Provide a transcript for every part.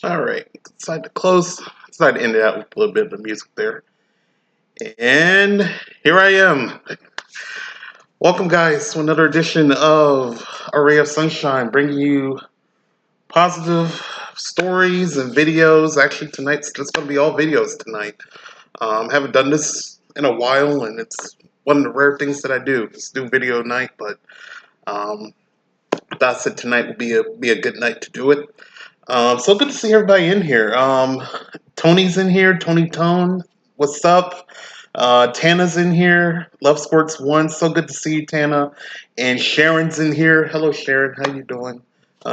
All right, decided to end it out with a little bit of the music there. And here I am. Welcome, guys, to another edition of A Ray of Sunshine, bringing you positive stories and videos. Actually, tonight's just going to be all videos tonight. Haven't done this in a while, and it's one of the rare things that I do, is do video night, but um, I said tonight will be a good night to do it. So good to see everybody in here. Tony's in here. Tony Tone, what's up? Tana's in here. Love Sports One. So good to see you, Tana. And Sharon's in here. Hello, Sharon. How you doing?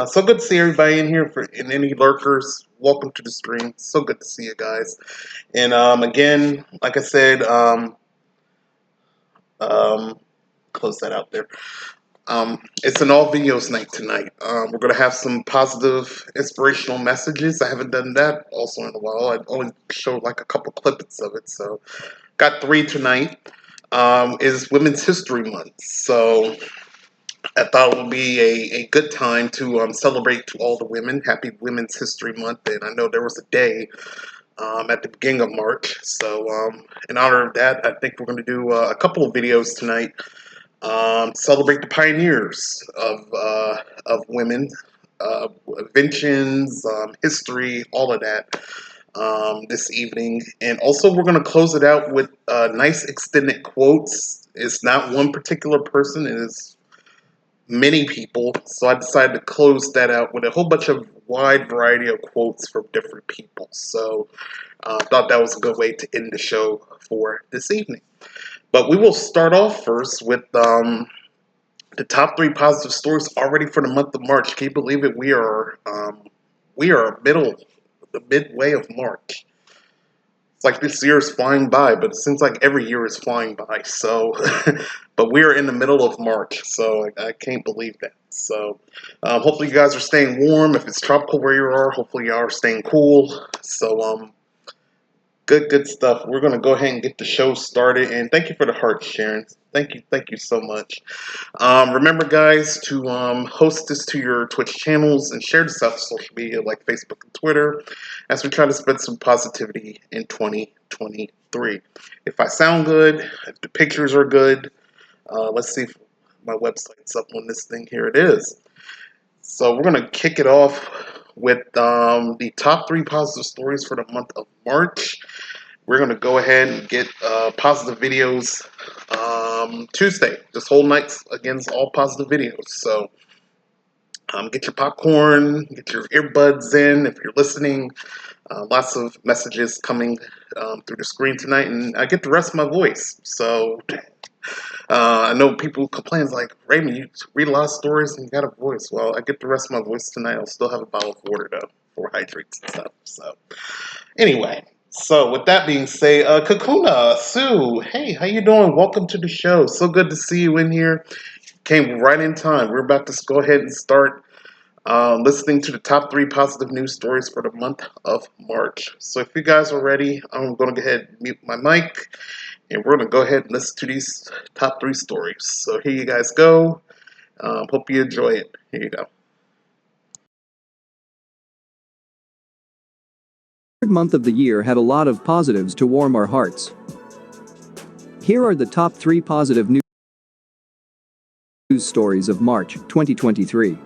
So good to see everybody in here. And any lurkers, welcome to the stream. So good to see you guys. And again, like I said, um, close that out there. It's an all videos night tonight. We're going to have some positive, inspirational messages. I haven't done that also in a while. I only showed like a couple clips of it. So, got three tonight. Is Women's History Month. So, I thought it would be a good time to celebrate to all the women. Happy Women's History Month. And I know there was a day at the beginning of March. So, in honor of that, I think we're going to do a couple of videos tonight. Celebrate the pioneers of women, inventions, history, all of that this evening. And also, we're going to close it out with nice extended quotes. It's not one particular person, it is many people. So I decided to close that out with a whole bunch of wide variety of quotes from different people. So I thought that was a good way to end the show for this evening. But we will start off first with the top three positive stories already for the month of March. Can you believe it? We are the midway of March. It's like this year is flying by, but it seems like every year is flying by. So, but we are in the middle of March, so I can't believe that. So, hopefully you guys are staying warm. If it's tropical where you are, hopefully you are staying cool. So, good stuff. We're going to go ahead and get the show started. And thank you for the heart, Sharon. Thank you so much. Remember, guys, to host this to your Twitch channels and share this out to social media like Facebook and Twitter as we try to spread some positivity in 2023. If I sound good, if the pictures are good, let's see if my website's up on this thing. Here it is. So we're going to kick it off with the top three positive stories for the month of March. We're going to go ahead and get positive videos Tuesday. This whole night's against all positive videos. So get your popcorn, get your earbuds in if you're listening. Lots of messages coming through the screen tonight, and I get the rest of my voice. So I know people complain like, Raymond, you read a lot of stories and you got a voice. Well, I get the rest of my voice tonight. I'll still have a bottle of water though for hydrates and stuff. So anyway, so with that being said, Kakuna, Sue, hey, how you doing? Welcome to the show. So good to see you in here. Came right in time. We're about to go ahead and start listening to the top three positive news stories for the month of March. So if you guys are ready, I'm going to go ahead and mute my mic. And we're going to go ahead and listen to these top three stories. So here you guys go. Hope you enjoy it. Here you go. The third month of the year had a lot of positives to warm our hearts. Here are the top three positive news stories of March 2023.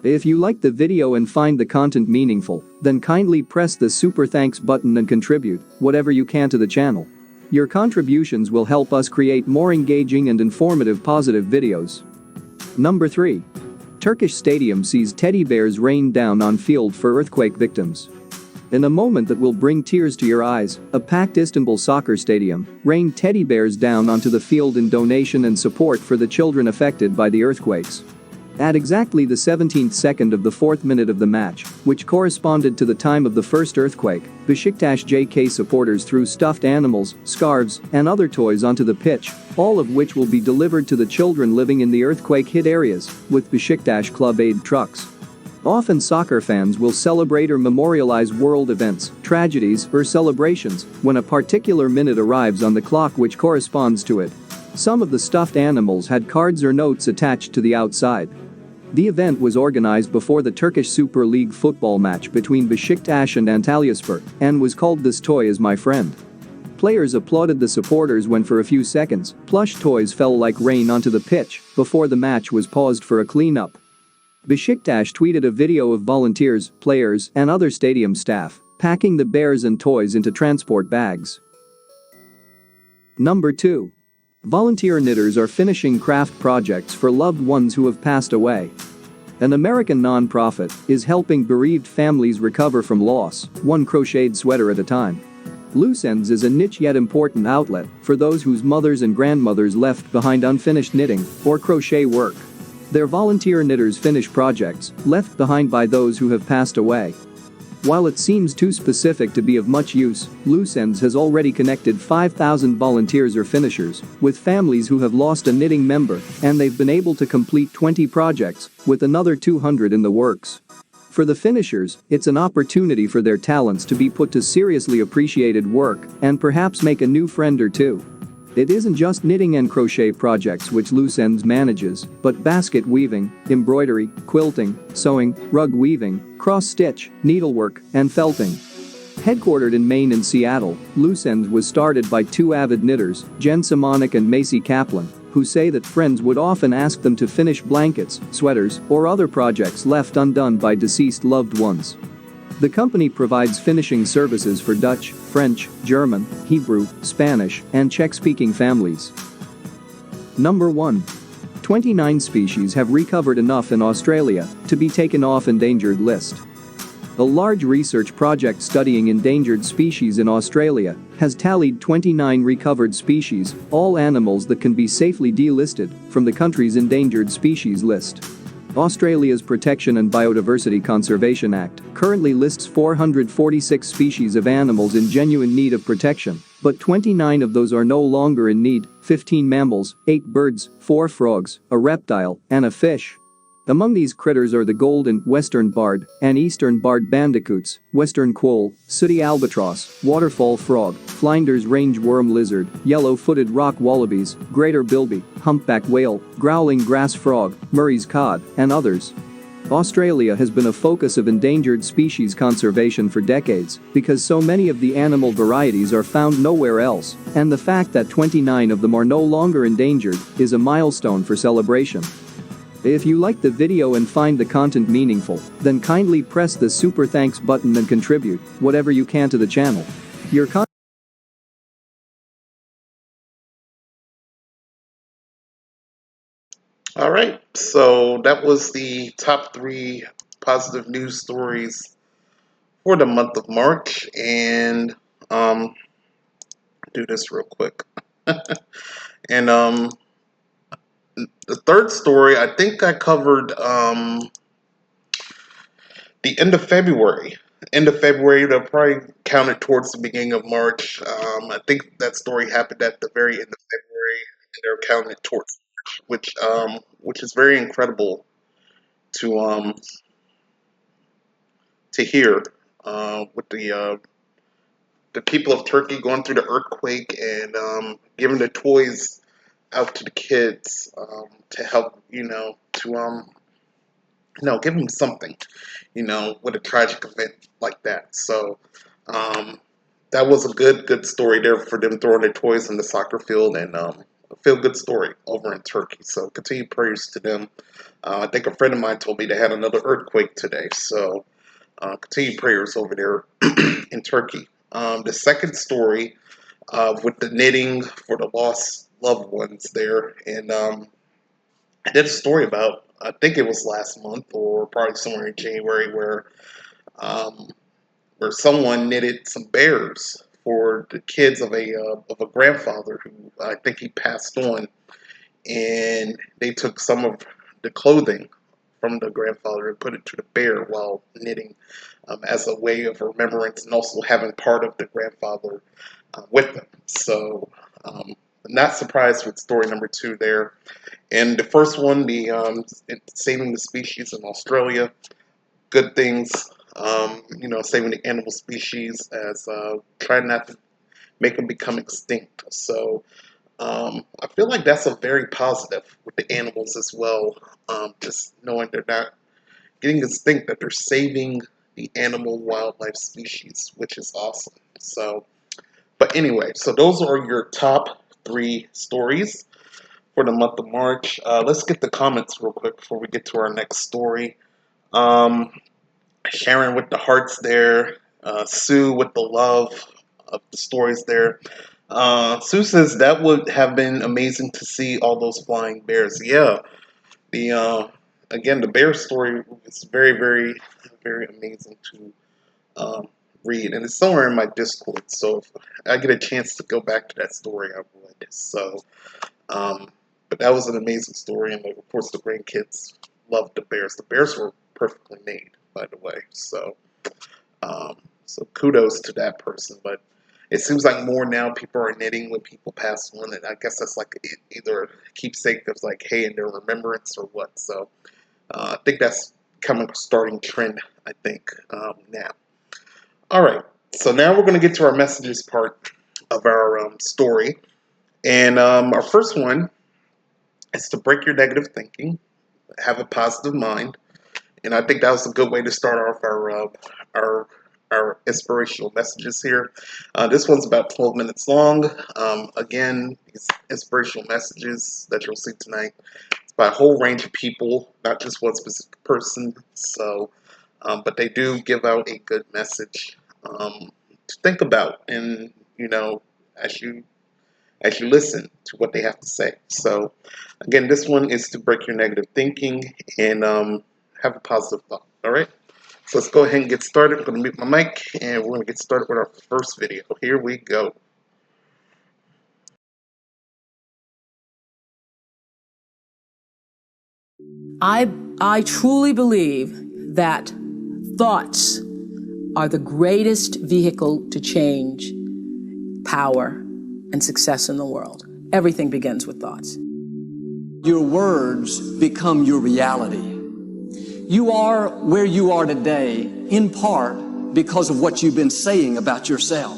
If you liked the video and find the content meaningful, then kindly press the super thanks button and contribute whatever you can to the channel. Your contributions will help us create more engaging and informative positive videos. Number 3. Turkish stadium sees teddy bears rain down on field for earthquake victims. In a moment that will bring tears to your eyes, a packed Istanbul soccer stadium rained teddy bears down onto the field in donation and support for the children affected by the earthquakes. At exactly the 17th second of the 4th minute of the match, which corresponded to the time of the first earthquake, Besiktas JK supporters threw stuffed animals, scarves, and other toys onto the pitch, all of which will be delivered to the children living in the earthquake-hit areas, with Besiktas Club aid trucks. Often soccer fans will celebrate or memorialize world events, tragedies, or celebrations when a particular minute arrives on the clock which corresponds to it. Some of the stuffed animals had cards or notes attached to the outside. The event was organized before the Turkish Super League football match between Beşiktaş and Antalyaspor and was called "This Toy Is My Friend." Players applauded the supporters when for a few seconds, plush toys fell like rain onto the pitch before the match was paused for a cleanup. Beşiktaş tweeted a video of volunteers, players, and other stadium staff packing the bears and toys into transport bags. Number 2. Volunteer knitters are finishing craft projects for loved ones who have passed away. An American non-profit is helping bereaved families recover from loss, one crocheted sweater at a time. Loose Ends is a niche yet important outlet for those whose mothers and grandmothers left behind unfinished knitting or crochet work. Their volunteer knitters finish projects left behind by those who have passed away. While it seems too specific to be of much use, Loose Ends has already connected 5,000 volunteers or finishers with families who have lost a knitting member, and they've been able to complete 20 projects, with another 200 in the works. For the finishers, it's an opportunity for their talents to be put to seriously appreciated work and perhaps make a new friend or two. It isn't just knitting and crochet projects which Loose Ends manages, but basket weaving, embroidery, quilting, sewing, rug weaving, cross-stitch, needlework, and felting. Headquartered in Maine and Seattle, Loose Ends was started by two avid knitters, Jen Simonik and Macy Kaplan, who say that friends would often ask them to finish blankets, sweaters, or other projects left undone by deceased loved ones. The company provides finishing services for Dutch, French, German, Hebrew, Spanish, and Czech-speaking families. Number 1. 29 species have recovered enough in Australia to be taken off endangered list. A large research project studying endangered species in Australia has tallied 29 recovered species, all animals that can be safely delisted from the country's endangered species list. Australia's Protection and Biodiversity Conservation Act currently lists 446 species of animals in genuine need of protection, but 29 of those are no longer in need: 15 mammals, 8 birds, 4 frogs, a reptile, and a fish. Among these critters are the golden, western barred, and eastern barred bandicoots, western quoll, sooty albatross, waterfall frog, Flinders range worm lizard, yellow-footed rock wallabies, greater bilby, humpback whale, growling grass frog, Murray's cod, and others. Australia has been a focus of endangered species conservation for decades because so many of the animal varieties are found nowhere else, and the fact that 29 of them are no longer endangered is a milestone for celebration. If you like the video and find the content meaningful, then kindly press the super thanks button and contribute whatever you can to the channel. Your All right, so that was the top 3 positive news stories for the month of March, and do this real quick. And the third story, I think I covered the end of February. End of February, they'll probably count it towards the beginning of March. I think that story happened at the very end of February, and they're counting it towards March, which is very incredible to hear. With the people of Turkey going through the earthquake and giving the toys out to the kids to help, give them something, with a tragic event like that. So that was a good story there for them throwing their toys in the soccer field, and a feel good story over in Turkey. So continue prayers to them. I think a friend of mine told me they had another earthquake today. So continue prayers over there in Turkey. The second story with the knitting for the lost loved ones there, and I did a story about, I think it was last month or probably somewhere in January, um, where someone knitted some bears for the kids of a grandfather who I think he passed on, and they took some of the clothing from the grandfather and put it to the bear while knitting, as a way of remembrance and also having part of the grandfather with them. So, not surprised with story number 2 there. And the first one, the saving the species in Australia, good things. Saving the animal species as trying not to make them become extinct. So I feel like that's a very positive with the animals as well. Just knowing they're not getting us think that they're saving the animal wildlife species, which is awesome. So, but anyway, so those are your top 3 stories for the month of March. Let's get the comments real quick before we get to our next story. Um, Sharon with the hearts there. Sue with the love of the stories there. Sue says that would have been amazing to see all those flying bears. Yeah, the again the bear story is very very very amazing to read, and it's somewhere in my Discord. So if I get a chance to go back to that story, I would. So, um, but that was an amazing story, and of course the grandkids loved the bears. The bears were perfectly made, by the way. So, so kudos to that person. But it seems like more now people are knitting when people pass on, and I guess that's like either a keepsake that's like, hey, in their remembrance or what. So I think that's becoming a starting trend. I think now. All right, so now we're going to get to our messages part of our story, and our first one is to break your negative thinking, have a positive mind, and I think that was a good way to start off our our inspirational messages here. This one's about 12 minutes long. Again, these inspirational messages that you'll see tonight, it's by a whole range of people, not just one specific person. So, but they do give out a good message to think about, and as you listen to what they have to say. So, again, this one is to break your negative thinking and have a positive thought. All right. So let's go ahead and get started. I'm going to mute my mic, and we're going to get started with our first video. Here we go. I truly believe that thoughts are the greatest vehicle to change power and success in the world. Everything begins with thoughts. Your words become your reality. You are where you are today, in part because of what you've been saying about yourself.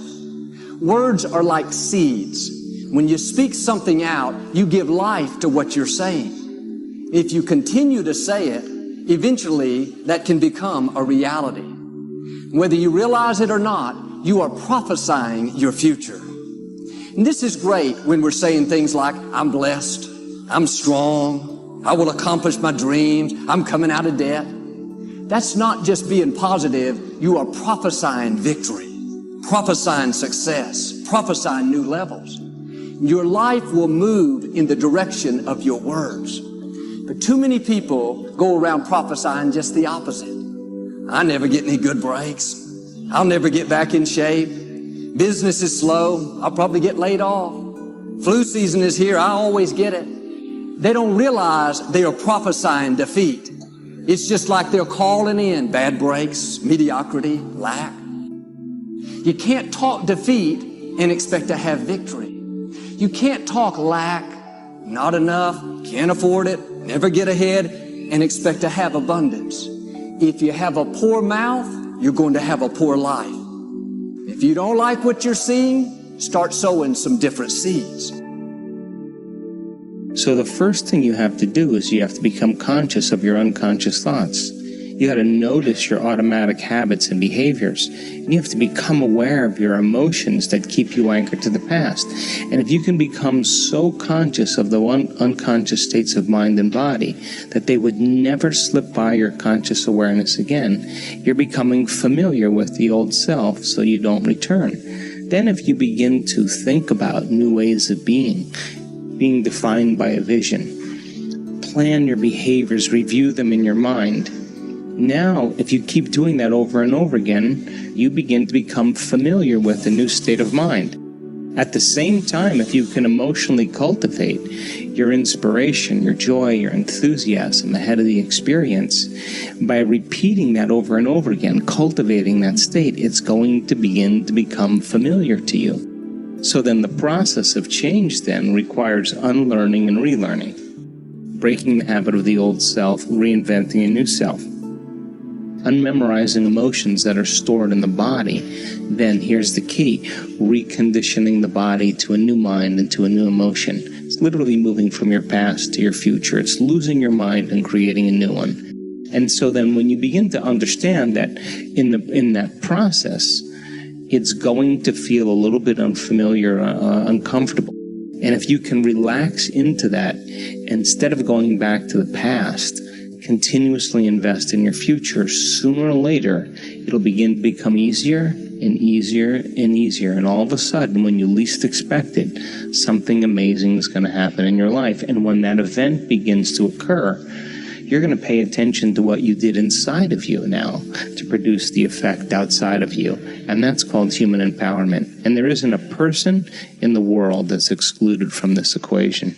Words are like seeds. When you speak something out, you give life to what you're saying. If you continue to say it, eventually that can become a reality. Whether you realize it or not, you are prophesying your future. And this is great when we're saying things like, I'm blessed, I'm strong, I will accomplish my dreams, I'm coming out of debt. That's not just being positive, you are prophesying victory, prophesying success, prophesying new levels. Your life will move in the direction of your words. But too many people go around prophesying just the opposite. I never get any good breaks. I'll never get back in shape. Business is slow. I'll probably get laid off. Flu season is here. I always get it. They don't realize they are prophesying defeat. It's just like they're calling in bad breaks, mediocrity, lack. You can't talk defeat and expect to have victory. You can't talk lack, not enough, can't afford it, never get ahead, and expect to have abundance. If you have a poor mouth, you're going to have a poor life. If you don't like what you're seeing, start sowing some different seeds. So the first thing you have to do is you have to become conscious of your unconscious thoughts. You got to notice your automatic habits and behaviors. And you have to become aware of your emotions that keep you anchored to the past. And if you can become so conscious of the unconscious states of mind and body that they would never slip by your conscious awareness again, you're becoming familiar with the old self so you don't return. Then if you begin to think about new ways of being defined by a vision, plan your behaviors, review them in your mind. Now, if you keep doing that over and over again, you begin to become familiar with a new state of mind. At the same time, if you can emotionally cultivate your inspiration, your joy, your enthusiasm ahead of the experience, by repeating that over and over again, cultivating that state, it's going to begin to become familiar to you. So then the process of change then requires unlearning and relearning, breaking the habit of the old self, reinventing a new self. unmemorizing emotions that are stored in the body, then here's the key: reconditioning the body to a new mind and to a new emotion. It's literally moving from your past to your future. It's losing your mind and creating a new one. And so then when you begin to understand that in that process, it's going to feel a little bit unfamiliar, uncomfortable. And if you can relax into that, instead of going back to the past, continuously invest in your future, sooner or later, it'll begin to become easier and easier and easier. And all of a sudden, when you least expect it, something amazing is going to happen in your life. And when that event begins to occur, you're going to pay attention to what you did inside of you now to produce the effect outside of you. And that's called human empowerment. And there isn't a person in the world that's excluded from this equation.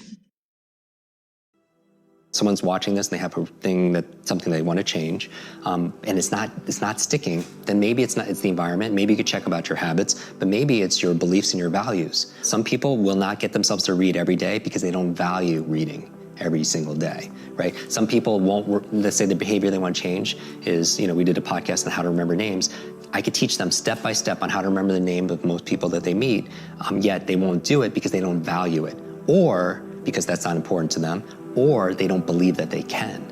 Someone's watching this and they have a thing something they want to change, and it's not sticking, then maybe it's the environment. Maybe you could check about your habits, but maybe it's your beliefs and your values. Some people will not get themselves to read every day because they don't value reading every single day, right? Some people won't, let's say the behavior they want to change is, we did a podcast on how to remember names. I could teach them step by step on how to remember the name of most people that they meet, yet they won't do it because they don't value it, or because that's not important to them, or they don't believe that they can,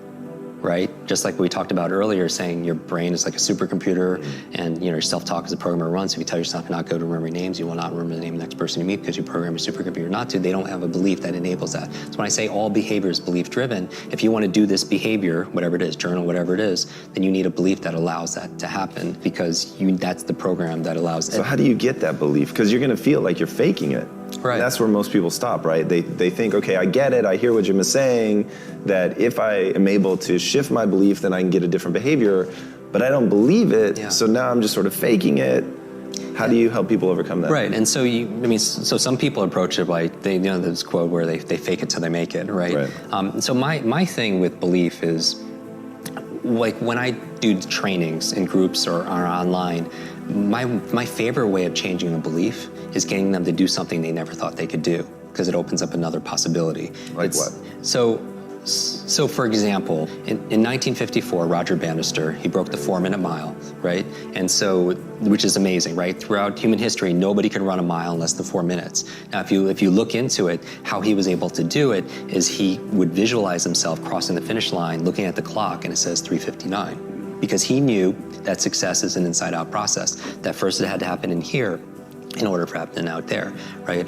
right? Just like we talked about earlier, saying your brain is like a supercomputer, and your self-talk is a program it runs. If you tell yourself you're not good at remembering names, you will not remember the name of the next person you meet because you program your supercomputer not to. They don't have a belief that enables that. So when I say all behavior is belief-driven, if you want to do this behavior, whatever it is, journal, whatever it is, then you need a belief that allows that to happen, because that's the program that allows it. So how do you get that belief? Because you're going to feel like you're faking it. Right. And that's where most people stop, right? They think, okay, I get it, I hear what Jim is saying, that if I am able to shift my belief, then I can get a different behavior, but I don't believe it, so now I'm just sort of faking it. How do you help people overcome that? Right, and so so some people approach it like, this quote where they fake it till they make it, right? So my thing with belief is, like when I do trainings in groups or online, my favorite way of changing a belief is getting them to do something they never thought they could do, because it opens up another possibility. Like what? So for example, in 1954, Roger Bannister, he broke the 4-minute mile, right? And so, which is amazing, right? Throughout human history, nobody could run a mile in less than 4 minutes. Now, if you look into it, how he was able to do it is he would visualize himself crossing the finish line, looking at the clock, and it says 3:59, because he knew that success is an inside-out process. That first it had to happen in here in order for it to happen out there, right?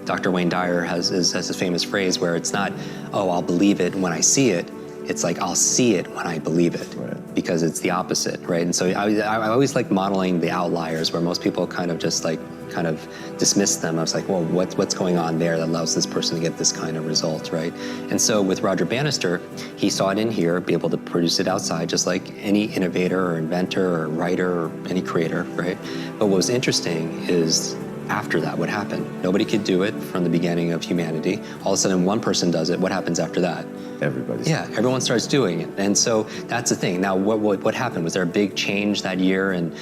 Dr. Wayne Dyer has this famous phrase where it's not, oh, I'll believe it when I see it. It's like, I'll see it when I believe it, because it's the opposite, right? And so I always like modeling the outliers, where most people kind of dismiss them. I was like, well, what's going on there that allows this person to get this kind of result, right? And so with Roger Bannister, he saw it in here, be able to produce it outside, just like any innovator or inventor or writer or any creator, right? But what was interesting is, after that, what happened? Nobody could do it from the beginning of humanity. All of a sudden, one person does it. What happens after that? Everyone starts doing it. And so that's the thing. Now, what happened? Was there a big change that year in,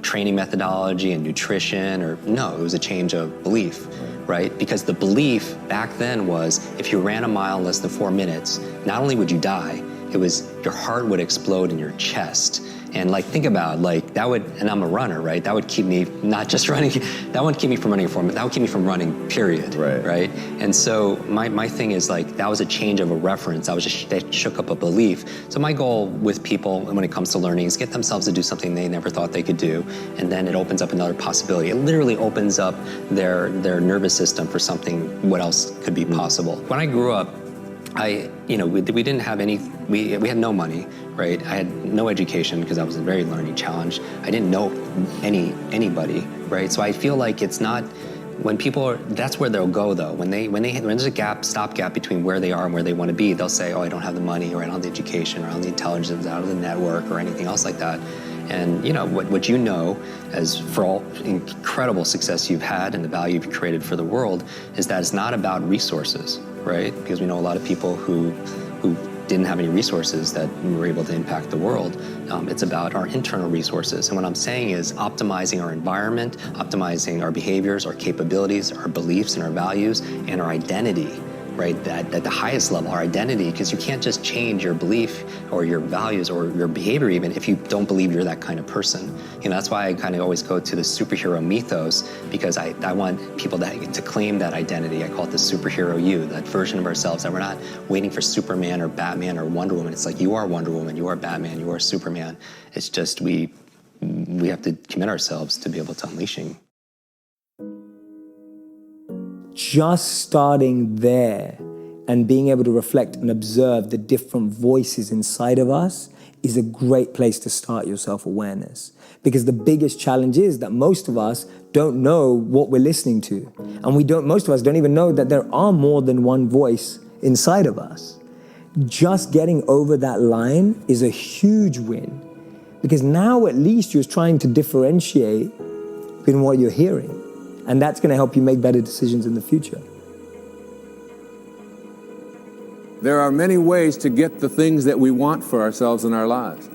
training methodology and nutrition? Or no, it was a change of belief, right? Because the belief back then was, if you ran a mile in less than 4 minutes, not only would you die, it was your heart would explode in your chest. And think about that would, and I'm a runner, right? That would keep me not just running, that wouldn't keep me from running a 4 minutes, that would keep me from running, period. Right? And so my thing is that was a change of a reference. That shook up a belief. So my goal with people when it comes to learning is get themselves to do something they never thought they could do. And then it opens up another possibility. It literally opens up their nervous system for something, what else could be possible. When I grew up, we didn't have we had no money, right? I had no education because I was very learning challenged. I didn't know anybody, right? So I feel like it's not, when people that's where they'll go though. When there's a stopgap between where they are and where they want to be, they'll say, oh, I don't have the money, or I don't have the education, or I don't have the intelligence, out of the network, or anything else like that. And what as for all incredible success you've had and the value you've created for the world, is that it's not about resources, right? Because we know a lot of people who didn't have any resources that were able to impact the world. It's about our internal resources. And what I'm saying is optimizing our environment, optimizing our behaviors, our capabilities, our beliefs and our values, and our identity, right? That at the highest level, our identity, because you can't just change your belief or your values or your behavior even if you don't believe you're that kind of person. That's why I kind of always go to the superhero mythos, because I want people to claim that identity. I call it the superhero you, that version of ourselves, that we're not waiting for Superman or Batman or Wonder Woman. It's like, you are Wonder Woman, you are Batman, you are Superman. It's just we have to commit ourselves to be able to unleashing. Just starting there and being able to reflect and observe the different voices inside of us is a great place to start your self-awareness. Because the biggest challenge is that most of us don't know what we're listening to. And most of us don't even know that there are more than one voice inside of us. Just getting over that line is a huge win. Because now at least you're trying to differentiate between what you're hearing. And that's going to help you make better decisions in the future. There are many ways to get the things that we want for ourselves in our lives.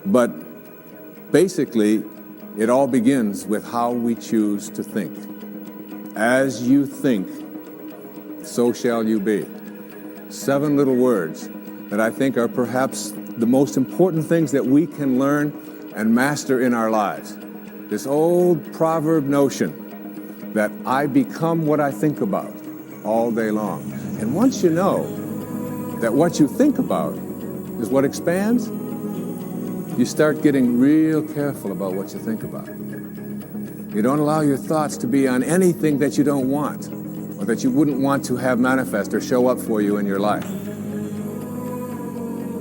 But basically, it all begins with how we choose to think. As you think, so shall you be. 7 little words that I think are perhaps the most important things that we can learn and master in our lives. This old proverb notion that I become what I think about all day long. And once you know that what you think about is what expands, you start getting real careful about what you think about. You don't allow your thoughts to be on anything that you don't want or that you wouldn't want to have manifest or show up for you in your life.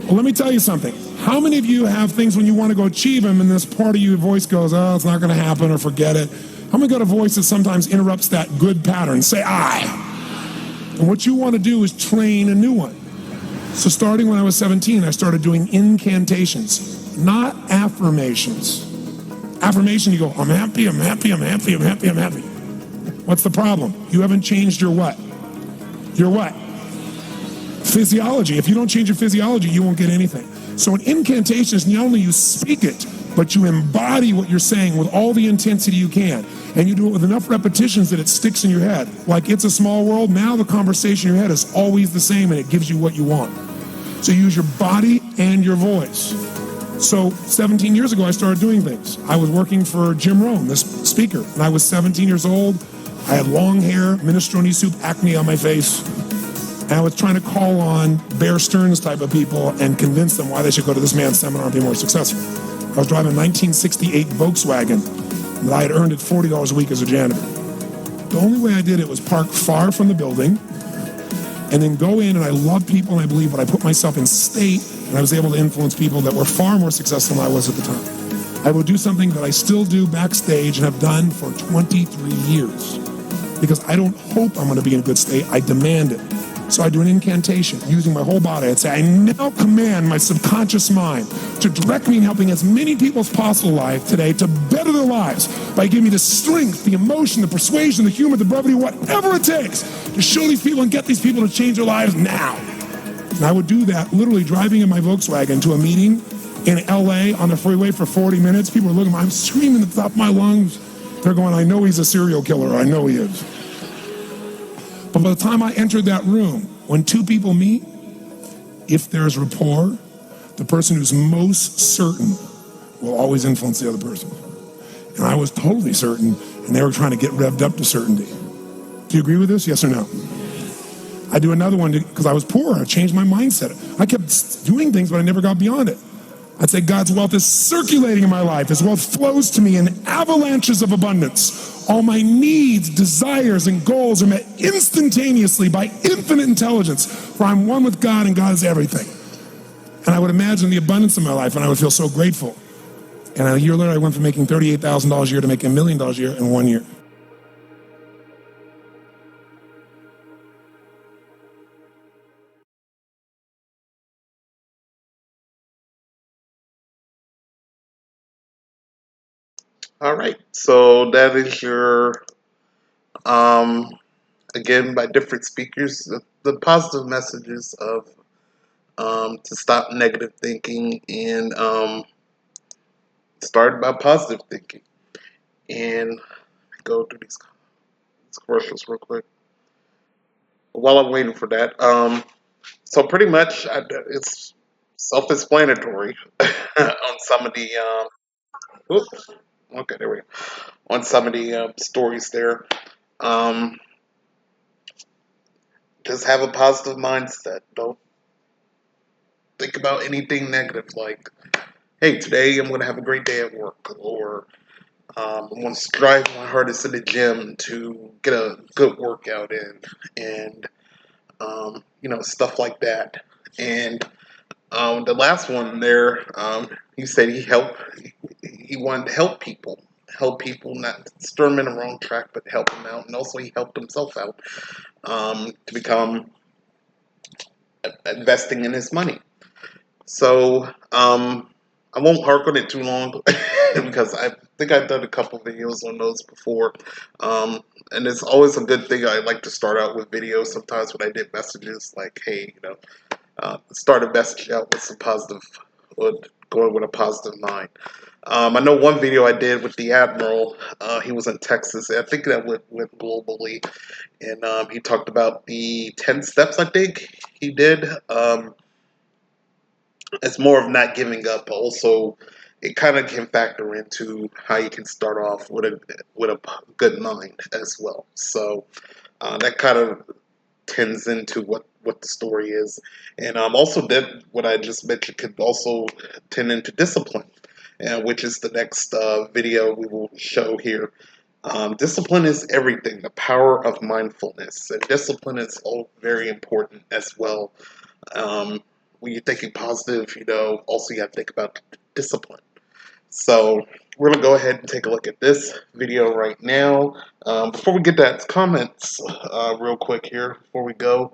Well, let me tell you something. How many of you have things when you want to go achieve them and this part of your voice goes, oh, it's not going to happen, or forget it? How many got a voice that sometimes interrupts that good pattern? Say I. And what you want to do is train a new one. So starting when I was 17, I started doing incantations, not affirmations. Affirmation, you go, I'm happy, I'm happy, I'm happy, I'm happy, I'm happy. What's the problem? You haven't changed your what? Your what? Physiology. If you don't change your physiology, you won't get anything. So an incantation is not only you speak it, but you embody what you're saying with all the intensity you can. And you do it with enough repetitions that it sticks in your head. Like It's a Small World, now the conversation in your head is always the same and it gives you what you want. So you use your body and your voice. So 17 years ago, I started doing things. I was working for Jim Rohn, this speaker, and I was 17 years old. I had long hair, minestrone soup, acne on my face. And I was trying to call on Bear Stearns type of people and convince them why they should go to this man's seminar and be more successful. I was driving a 1968 Volkswagen that I had earned at $40 a week as a janitor. The only way I did it was park far from the building and then go in, and I love people and I believe, but I put myself in state, and I was able to influence people that were far more successful than I was at the time. I would do something that I still do backstage and have done for 23 years because I don't hope I'm going to be in a good state, I demand it. So I do an incantation using my whole body. I'd say, I now command my subconscious mind to direct me in helping as many people as possible alive today to better their lives by giving me the strength, the emotion, the persuasion, the humor, the brevity, whatever it takes to show these people and get these people to change their lives now. And I would do that literally driving in my Volkswagen to a meeting in LA on the freeway for 40 minutes. People are looking at me, I'm screaming at the top of my lungs. They're going, I know he's a serial killer. I know he is. But by the time I entered that room, when two people meet, if there's rapport, the person who's most certain will always influence the other person. And I was totally certain, and they were trying to get revved up to certainty. Do you agree with this? Yes or no? I do another one because I was poor. I changed my mindset. I kept doing things, but I never got beyond it. I'd say God's wealth is circulating in my life. His wealth flows to me in avalanches of abundance. All my needs, desires, and goals are met instantaneously by infinite intelligence, for I'm one with God and God is everything. And I would imagine the abundance in my life, and I would feel so grateful. And a year later, I went from making $38,000 a year to making $1 million a year in 1 year. All right, so that is your, again, by different speakers, the positive messages of to stop negative thinking and start by positive thinking. And go through these commercials real quick. while I'm waiting for that, so pretty much it's self-explanatory on some of the oops, okay, there we go. On some of the stories there. Um, just have a positive mindset. Don't think about anything negative. Like, hey, today I'm gonna have a great day at work, or I'm gonna strive my hardest in the gym to get a good workout in, and stuff like that. And the last one there, he said he wanted to help people, not stir them in the wrong track, but help them out, and also he helped himself out to become investing in his money. So I won't hark on it too long because I think I've done a couple videos on those before. And it's always a good thing. I like to start out with videos sometimes when I did messages like, hey, start a message out with some positive, or going with a positive mind. I know one video I did with the Admiral, he was in Texas. I think that went globally. And he talked about the 10 steps, I think he did. It's more of not giving up, but also it kind of can factor into how you can start off with a good mind as well. So that kind of tends into what the story is, and also that what I just mentioned could also tend into discipline, which is the next video we will show here. Discipline is everything. The power of mindfulness, and discipline is all very important as well. When you're thinking positive, also you have to think about discipline. So we're going to go ahead and take a look at this video right now. Before we get that comments real quick here, before we go.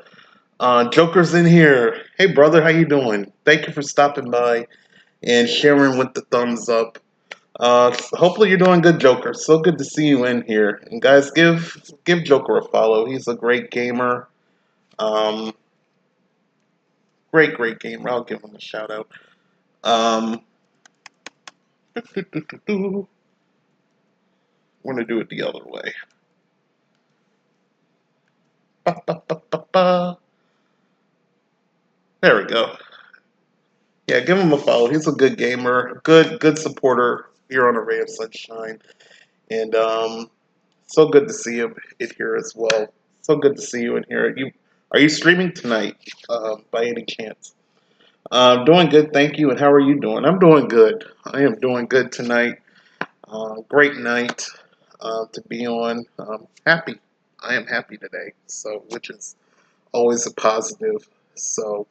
Joker's in here. Hey brother, how you doing? Thank you for stopping by and sharing with the thumbs up. Hopefully you're doing good, Joker. So good to see you in here. And guys, give Joker a follow. He's a great gamer. Great gamer. I'll give him a shout out. We're gonna do it the other way. There we go. Yeah, give him a follow. He's a good gamer, good supporter here on A Ray of Sunshine, and so good to see him in here as well. So good to see you in here. Are you streaming tonight by any chance? Doing good, thank you. And how are you doing? I'm doing good. I am doing good tonight. Great night to be on. Happy. I am happy today. So, which is always a positive. So,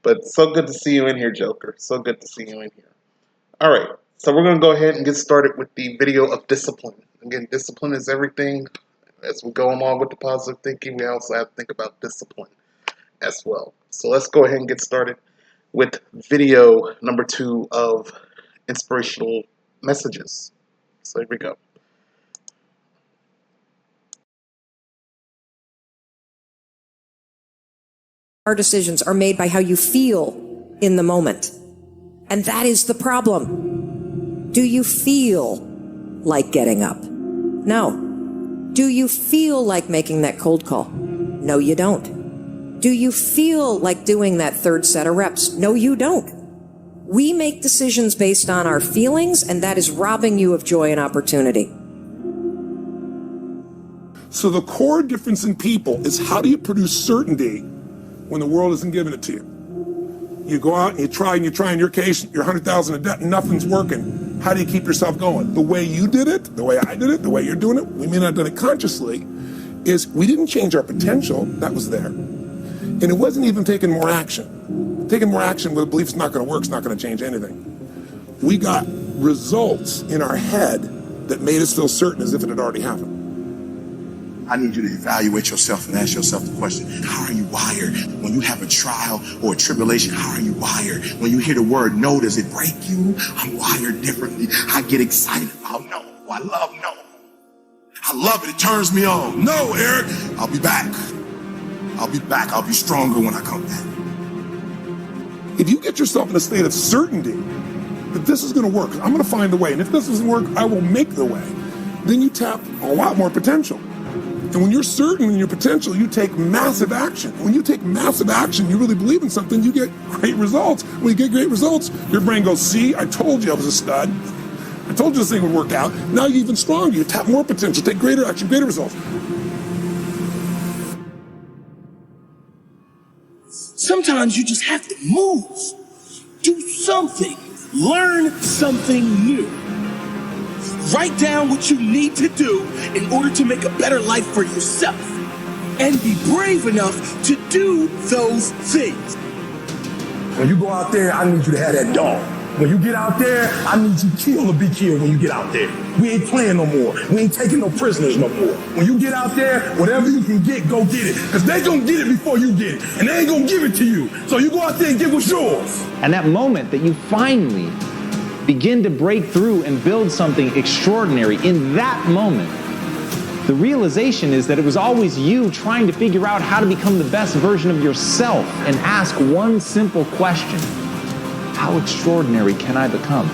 but so good to see you in here, Joker. So good to see you in here. All right. So we're going to go ahead and get started with the video of discipline. Again, discipline is everything. As we go along with the positive thinking, we also have to think about discipline as well. So let's go ahead and get started with video number 2 of inspirational messages. So here we go. Our decisions are made by how you feel in the moment. And that is the problem. Do you feel like getting up? No. Do you feel like making that cold call? No, you don't. Do you feel like doing that 3rd set of reps? No, you don't. We make decisions based on our feelings, and that is robbing you of joy and opportunity. So the core difference in people is, how do you produce certainty when the world isn't giving it to you? You go out and you try, in your case, you're 100,000 in debt and nothing's working. How do you keep yourself going? The way you did it, the way I did it, the way you're doing it, we may not have done it consciously, is we didn't change our potential. That was there. And it wasn't even taking more action. Taking more action with a belief it's not going to work, it's not going to change anything. We got results in our head that made us feel certain as if it had already happened. I need you to evaluate yourself and ask yourself the question, how are you wired? When you have a trial or a tribulation, how are you wired? When you hear the word no, does it break you? I'm wired differently. I get excited about no. I love no. I love it. It turns me on. No, Eric, I'll be back. I'll be back. I'll be stronger when I come back. If you get yourself in a state of certainty that this is going to work, I'm going to find a way, and if this doesn't work, I will make the way, then you tap a lot more potential. And when you're certain in your potential, you take massive action. When you take massive action, you really believe in something, you get great results. When you get great results, your brain goes, see, I told you I was a stud. I told you this thing would work out. Now you're even stronger. You tap more potential, take greater action, greater results. Sometimes you just have to move, do something, learn something new. Write down what you need to do in order to make a better life for yourself. And be brave enough to do those things. When you go out there, I need you to have that dog. When you get out there, I need you kill or be killed when you get out there. We ain't playing no more. We ain't taking no prisoners no more. When you get out there, whatever you can get, go get it. Because they gonna get it before you get it. And they ain't gonna give it to you. So you go out there and get what's yours. And that moment that you finally begin to break through and build something extraordinary, in that moment, the realization is that it was always you trying to figure out how to become the best version of yourself and ask one simple question. How extraordinary can I become?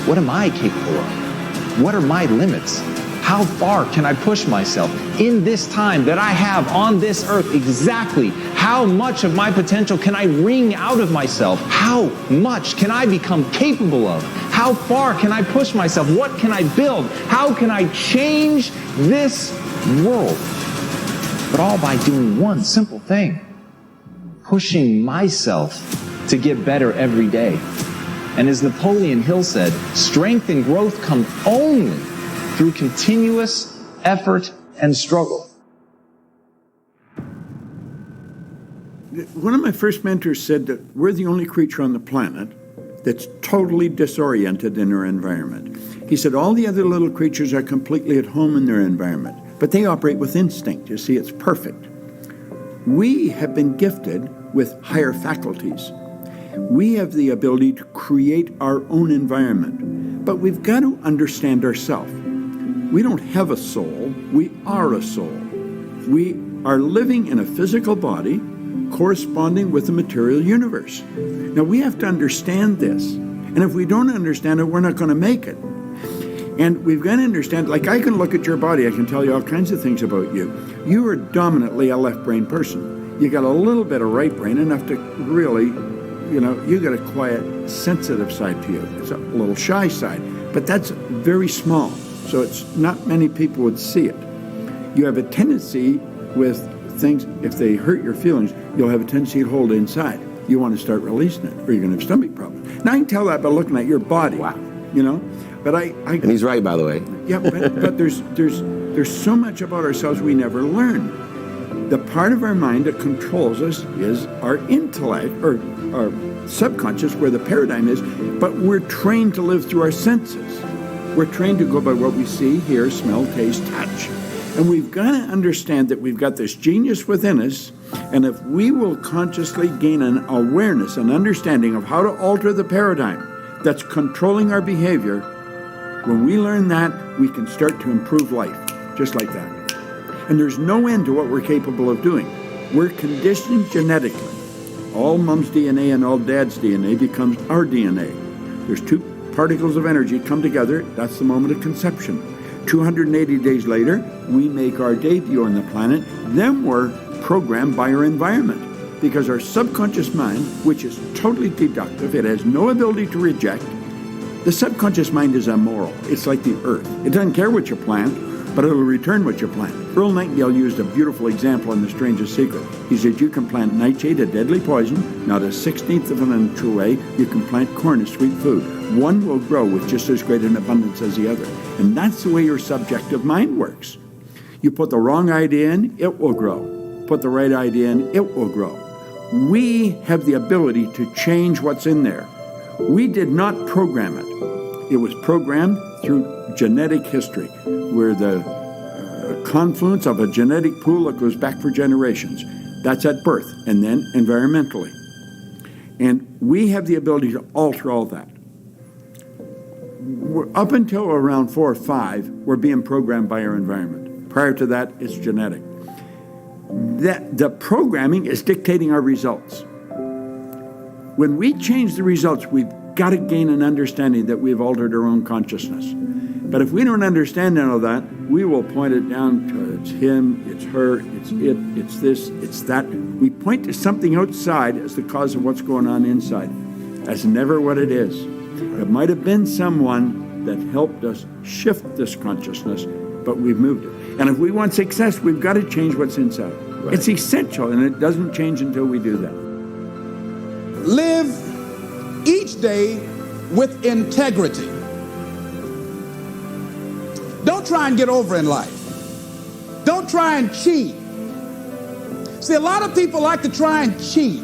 What am I capable of? What are my limits? How far can I push myself in this time that I have on this earth? Exactly how much of my potential can I wring out of myself? How much can I become capable of? How far can I push myself? What can I build? How can I change this world? But all by doing one simple thing: pushing myself to get better every day. And as Napoleon Hill said, strength and growth come only through continuous effort and struggle. One of my first mentors said that we're the only creature on the planet that's totally disoriented in our environment. He said all the other little creatures are completely at home in their environment, but they operate with instinct. You see, it's perfect. We have been gifted with higher faculties. We have the ability to create our own environment, but we've got to understand ourselves. We don't have a soul, we are a soul. We are living in a physical body corresponding with the material universe. Now we have to understand this, and if we don't understand it, we're not going to make it. And we've got to understand, like I can look at your body, I can tell you all kinds of things about you. You are dominantly a left brain person. You got a little bit of right brain, enough to really, you got a quiet, sensitive side to you. It's a little shy side, but that's very small. So it's not many people would see it. You have a tendency with things, if they hurt your feelings, you'll have a tendency to hold it inside. You want to start releasing it, or you're going to have stomach problems. Now I can tell that by looking at your body. Wow. But I and he's right, by the way. Yeah, but there's so much about ourselves we never learn. The part of our mind that controls us is our intellect, or our subconscious, where the paradigm is, but we're trained to live through our senses. We're trained to go by what we see, hear, smell, taste, touch. And we've got to understand that we've got this genius within us, and if we will consciously gain an awareness, an understanding of how to alter the paradigm that's controlling our behavior, when we learn that, we can start to improve life, just like that. And there's no end to what we're capable of doing. We're conditioned genetically. All mom's DNA and all dad's DNA becomes our DNA. There's two particles of energy come together, that's the moment of conception. 280 days later, we make our debut on the planet, then we're programmed by our environment. Because our subconscious mind, which is totally deductive, it has no ability to reject. The subconscious mind is immoral. It's like the earth. It doesn't care what you plant, but it'll return what you plant. Earl Nightingale used a beautiful example in The Strangest Secret. He said, you can plant nightshade, a deadly poison, not a 16th of an inch away. You can plant corn, a sweet food. One will grow with just as great an abundance as the other. And that's the way your subjective mind works. You put the wrong idea in, it will grow. Put the right idea in, it will grow. We have the ability to change what's in there. We did not program it. It was programmed through genetic history. We're the confluence of a genetic pool that goes back for generations. That's at birth, and then environmentally. And we have the ability to alter all that. Up until around 4 or 5, we're being programmed by our environment. Prior to that, it's genetic. The programming is dictating our results. When we change the results, we've got to gain an understanding that we've altered our own consciousness. But if we don't understand all that, we will point it down to it's him, it's her, it's it, it's this, it's that. We point to something outside as the cause of what's going on inside. That's never what it is. It might have been someone that helped us shift this consciousness, but we've moved it. And if we want success, we've got to change what's inside. Right. It's essential, and it doesn't change until we do that. Live each day with integrity. Don't try and get over in life. Don't try and cheat. See, a lot of people like to try and cheat.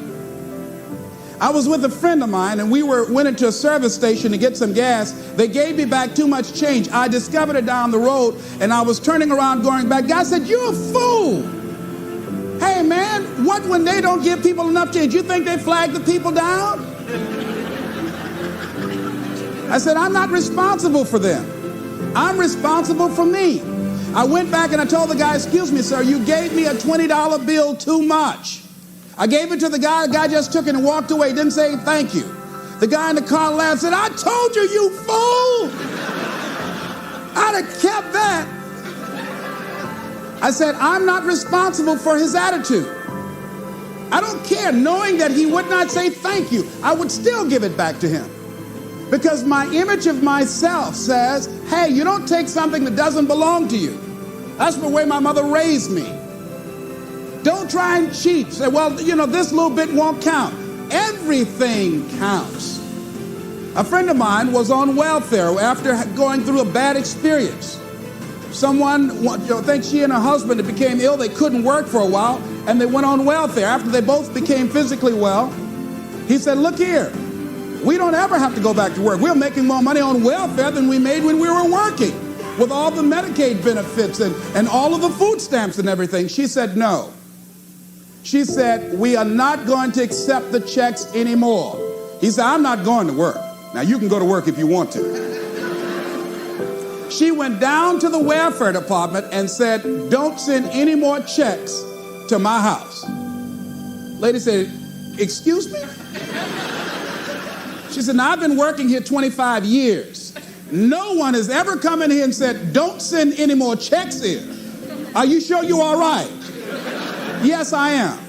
I was with a friend of mine, and we went into a service station to get some gas. They gave me back too much change. I discovered it down the road, and I was turning around going back. Guy said, "You're a fool. Hey, man, what when they don't give people enough change? You think they flag the people down?" I said, "I'm not responsible for them. I'm responsible for me." I went back and I told the guy, "Excuse me, sir, you gave me a $20 bill too much." I gave it to the guy just took it and walked away, didn't say thank you. The guy in the car laughed, said, "I told you, you fool." I'd have kept that. I said, I'm not responsible for his attitude. I don't care, knowing that he would not say thank you, I would still give it back to him. Because my image of myself says, hey, you don't take something that doesn't belong to you. That's the way my mother raised me. Don't try and cheat. Say, well, this little bit won't count. Everything counts. A friend of mine was on welfare after going through a bad experience. Someone, I think she and her husband became ill. They couldn't work for a while, and they went on welfare. After they both became physically well, he said, look here, we don't ever have to go back to work. We're making more money on welfare than we made when we were working, with all the Medicaid benefits and all of the food stamps and everything. She said, no. She said, we are not going to accept the checks anymore. He said, I'm not going to work. Now, you can go to work if you want to. She went down to the welfare department and said, don't send any more checks to my house. Lady said, excuse me? She said, now, I've been working here 25 years. No one has ever come in here and said, don't send any more checks here. Are you sure you're all right? Yes, I am.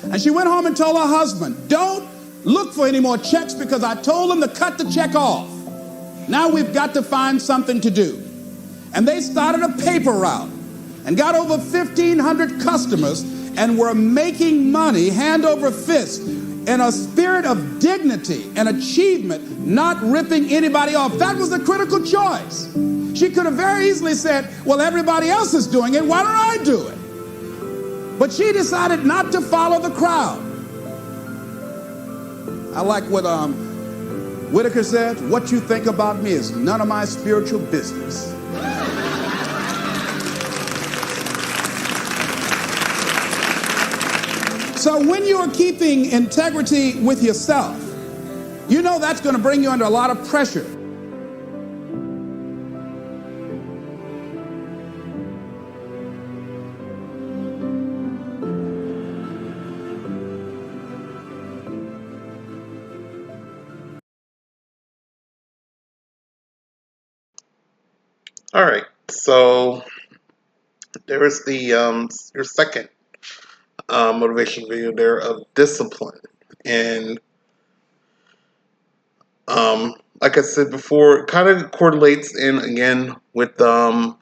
And she went home and told her husband, don't look for any more checks because I told him to cut the check off. Now we've got to find something to do. And they started a paper route and got over 1,500 customers and were making money hand over fist in a spirit of dignity and achievement, not ripping anybody off. That was the critical choice. She could have very easily said, well, everybody else is doing it. Why don't I do it? But she decided not to follow the crowd. I like what Whitaker said, what you think about me is none of my spiritual business. So when you are keeping integrity with yourself, you know that's going to bring you under a lot of pressure. All right, so there's the your second motivation video there of discipline, and like I said before, it kind of correlates in again with oh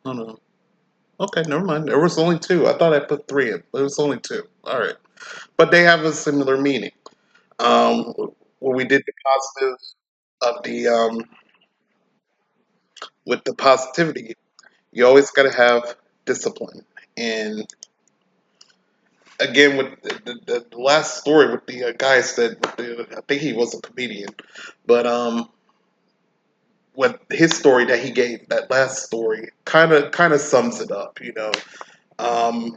no, okay, never mind. There was only two. I thought I put three in, but it was only two. All right, but they have a similar meaning. When we did the positive of the with the positivity, you always got to have discipline. And again, with the last story with the guy said, I think he was a comedian, but with his story that he gave, that last story, kind of sums it up. A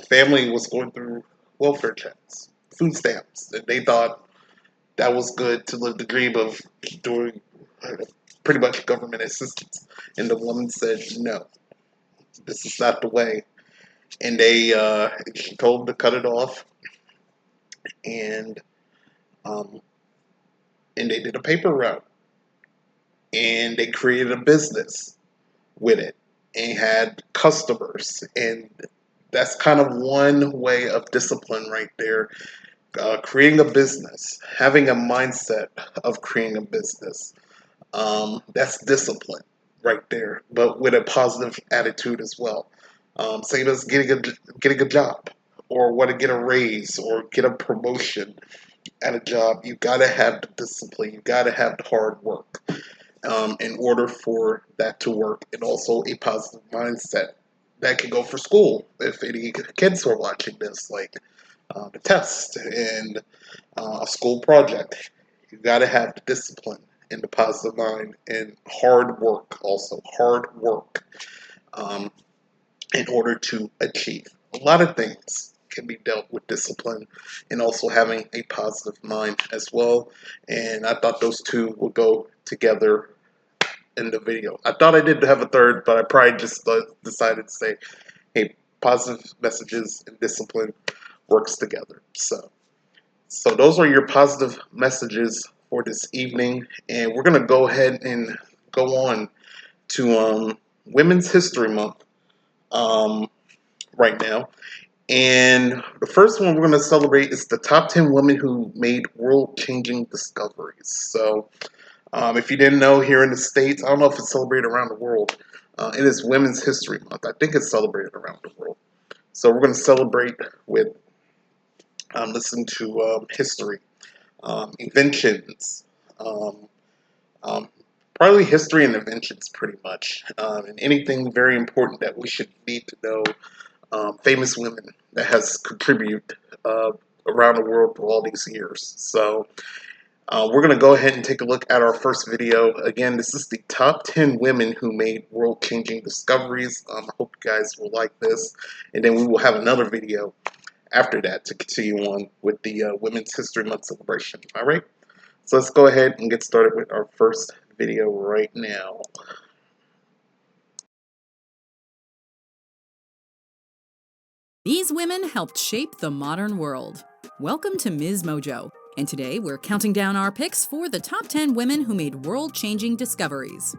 family was going through welfare checks, food stamps, and they thought that was good to the dream of doing pretty much government assistance. And the woman said, no, this is not the way. And she told them to cut it off, and they did a paper route. and they created a business with it and had customers. And that's kind of one way of discipline right there. Creating a business, having a mindset of creating a business. That's discipline right there, but with a positive attitude as well. Same as getting a job, or want to get a raise, or get a promotion at a job. You gotta have the discipline. You gotta have the hard work in order for that to work, and also a positive mindset. That can go for school if any kids are watching this, like the test and a school project. You gotta have the discipline and the positive mind and hard work, also hard work, in order to achieve. A lot of things can be dealt with discipline and also having a positive mind as well. And I thought those two would go together in the video. I thought I did have a third, but I probably just decided to say, hey, positive messages and discipline works together. So those are your positive messages for this evening, and we're gonna go ahead and go on to Women's History Month right now. And the first one we're gonna celebrate is the top 10 women who made world-changing discoveries. So if you didn't know, here in the States, I don't know if it's celebrated around the world. It is Women's History Month. I think it's celebrated around the world. So we're going to celebrate with listening to history, inventions, probably history and inventions pretty much, and anything very important that we should need to know, famous women that has contributed around the world for all these years. So we're going to go ahead and take a look at our first video. Again, this is the top 10 women who made world-changing discoveries. I hope you guys will like this. And then we will have another video after that to continue on with the Women's History Month celebration. All right? So let's go ahead and get started with our first video right now. These women helped shape the modern world. Welcome to Ms. Mojo. And today we're counting down our picks for the top 10 women who made world-changing discoveries.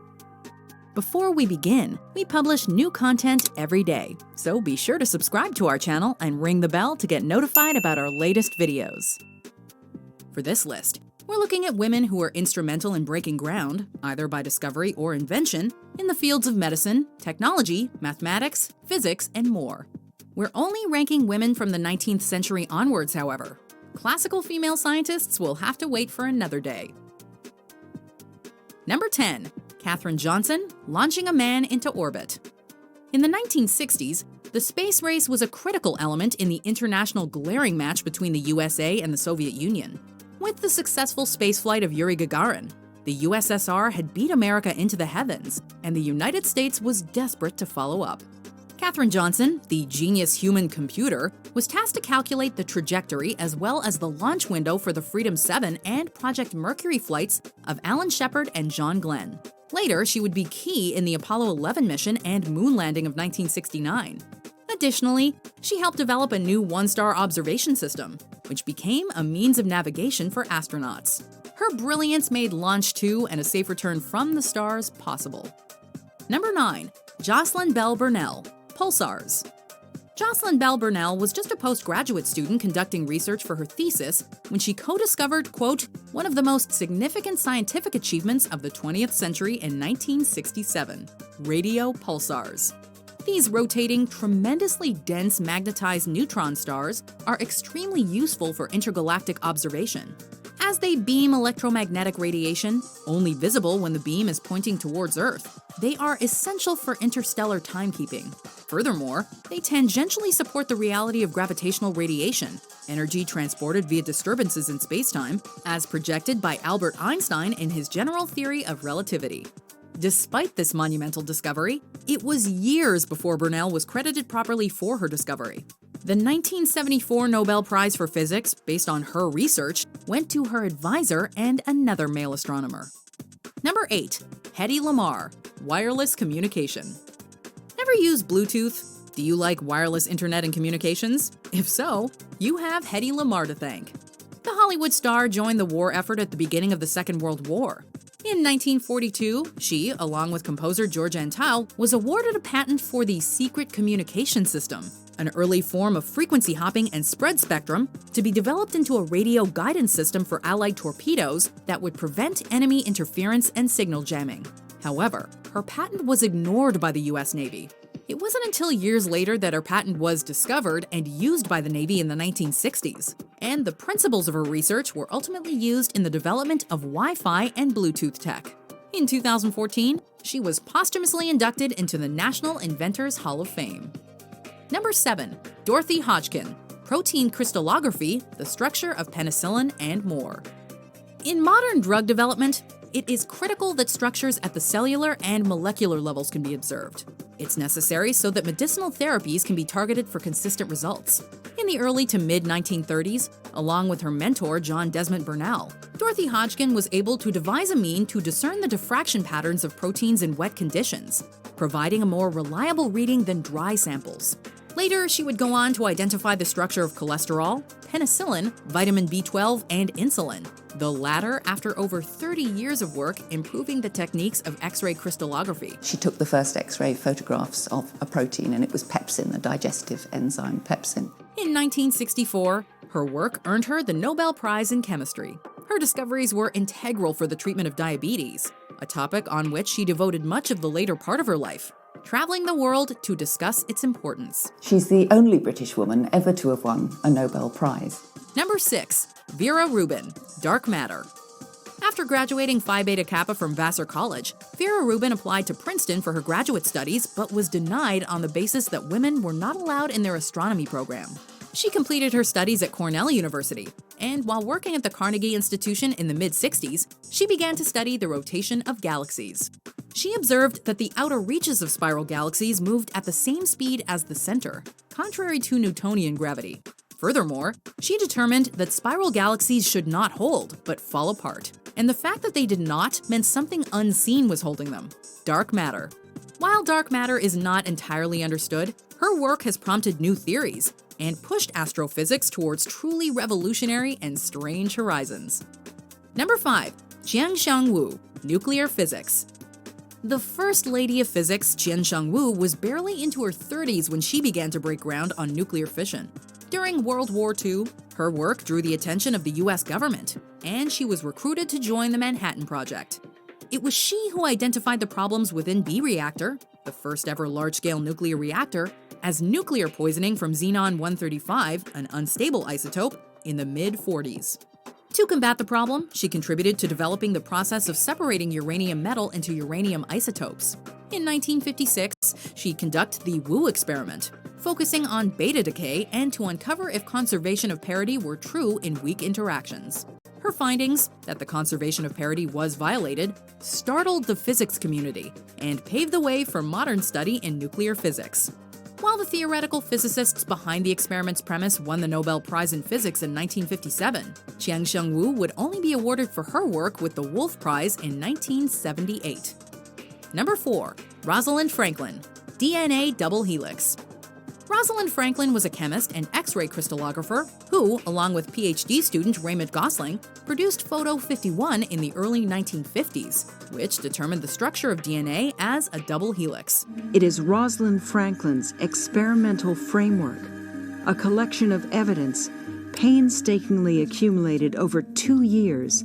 Before we begin, we publish new content every day, so be sure to subscribe to our channel and ring the bell to get notified about our latest videos. For this list, we're looking at women who were instrumental in breaking ground, either by discovery or invention, in the fields of medicine, technology, mathematics, physics, and more. We're only ranking women from the 19th century onwards, however. Classical female scientists will have to wait for another day. Number 10. Katherine Johnson, launching a man into orbit. In the 1960s, the space race was a critical element in the international glaring match between the USA and the Soviet Union. With the successful spaceflight of Yuri Gagarin, the USSR had beat America into the heavens, and the United States was desperate to follow up. Katherine Johnson, the genius human computer, was tasked to calculate the trajectory as well as the launch window for the Freedom 7 and Project Mercury flights of Alan Shepard and John Glenn. Later, she would be key in the Apollo 11 mission and moon landing of 1969. Additionally, she helped develop a new one-star observation system, which became a means of navigation for astronauts. Her brilliance made Launch 2 and a safe return from the stars possible. Number 9. Jocelyn Bell Burnell, Pulsars. Jocelyn Bell Burnell was just a postgraduate student conducting research for her thesis when she co-discovered, quote, one of the most significant scientific achievements of the 20th century in 1967, radio pulsars. These rotating, tremendously dense magnetized neutron stars are extremely useful for intergalactic observation. As they beam electromagnetic radiation, only visible when the beam is pointing towards Earth, they are essential for interstellar timekeeping. Furthermore, they tangentially support the reality of gravitational radiation, energy transported via disturbances in spacetime, as projected by Albert Einstein in his general theory of relativity. Despite this monumental discovery, it was years before Burnell was credited properly for her discovery. The 1974 Nobel Prize for Physics, based on her research, went to her advisor and another male astronomer. Number 8. Hedy Lamarr, wireless communication. Ever use Bluetooth? Do you like wireless internet and communications? If so, you have Hedy Lamarr to thank. The Hollywood star joined the war effort at the beginning of the Second World War. In 1942, she, along with composer George Antheil, was awarded a patent for the secret communication system, an early form of frequency hopping and spread spectrum to be developed into a radio guidance system for Allied torpedoes that would prevent enemy interference and signal jamming. However, her patent was ignored by the US Navy. It wasn't until years later that her patent was discovered and used by the Navy in the 1960s, and the principles of her research were ultimately used in the development of Wi-Fi and Bluetooth tech. In 2014, she was posthumously inducted into the National Inventors Hall of Fame. Number 7. Dorothy Hodgkin, Protein Crystallography, the Structure of Penicillin, and More. In modern drug development, it is critical that structures at the cellular and molecular levels can be observed. It's necessary so that medicinal therapies can be targeted for consistent results. In the early to mid-1930s, along with her mentor John Desmond Bernal, Dorothy Hodgkin was able to devise a mean to discern the diffraction patterns of proteins in wet conditions, providing a more reliable reading than dry samples. Later, she would go on to identify the structure of cholesterol, penicillin, vitamin B12, and insulin, the latter after over 30 years of work improving the techniques of X-ray crystallography. She took the first X-ray photographs of a protein, and it was pepsin, the digestive enzyme pepsin. In 1964, her work earned her the Nobel Prize in Chemistry. Her discoveries were integral for the treatment of diabetes, a topic on which she devoted much of the later part of her life, traveling the world to discuss its importance. She's the only British woman ever to have won a Nobel Prize. Number 6. Vera Rubin, Dark Matter. After graduating Phi Beta Kappa from Vassar College, Vera Rubin applied to Princeton for her graduate studies but was denied on the basis that women were not allowed in their astronomy program. She completed her studies at Cornell University, and while working at the Carnegie Institution in the mid-60s, she began to study the rotation of galaxies. She observed that the outer reaches of spiral galaxies moved at the same speed as the center, contrary to Newtonian gravity. Furthermore, she determined that spiral galaxies should not hold, but fall apart. And the fact that they did not meant something unseen was holding them: dark matter. While dark matter is not entirely understood, her work has prompted new theories and pushed astrophysics towards truly revolutionary and strange horizons. Number 5. Jianxiang Wu, Nuclear Physics. The First Lady of Physics, Jianxiang Wu, was barely into her 30s when she began to break ground on nuclear fission. During World War II, her work drew the attention of the US government, and she was recruited to join the Manhattan Project. It was she who identified the problems within B reactor, the first ever large-scale nuclear reactor, as nuclear poisoning from xenon-135, an unstable isotope, in the mid-40s. To combat the problem, she contributed to developing the process of separating uranium metal into uranium isotopes. In 1956, she conducted the Wu experiment, focusing on beta decay and to uncover if conservation of parity were true in weak interactions. Her findings, that the conservation of parity was violated, startled the physics community and paved the way for modern study in nuclear physics. While the theoretical physicists behind the experiment's premise won the Nobel Prize in Physics in 1957, Jianxiang Wu would only be awarded for her work with the Wolf Prize in 1978. Number 4. Rosalind Franklin, DNA Double Helix. Rosalind Franklin was a chemist and X-ray crystallographer who, along with PhD student Raymond Gosling, produced Photo 51 in the early 1950s, which determined the structure of DNA as a double helix. It is Rosalind Franklin's experimental framework, a collection of evidence painstakingly accumulated over 2 years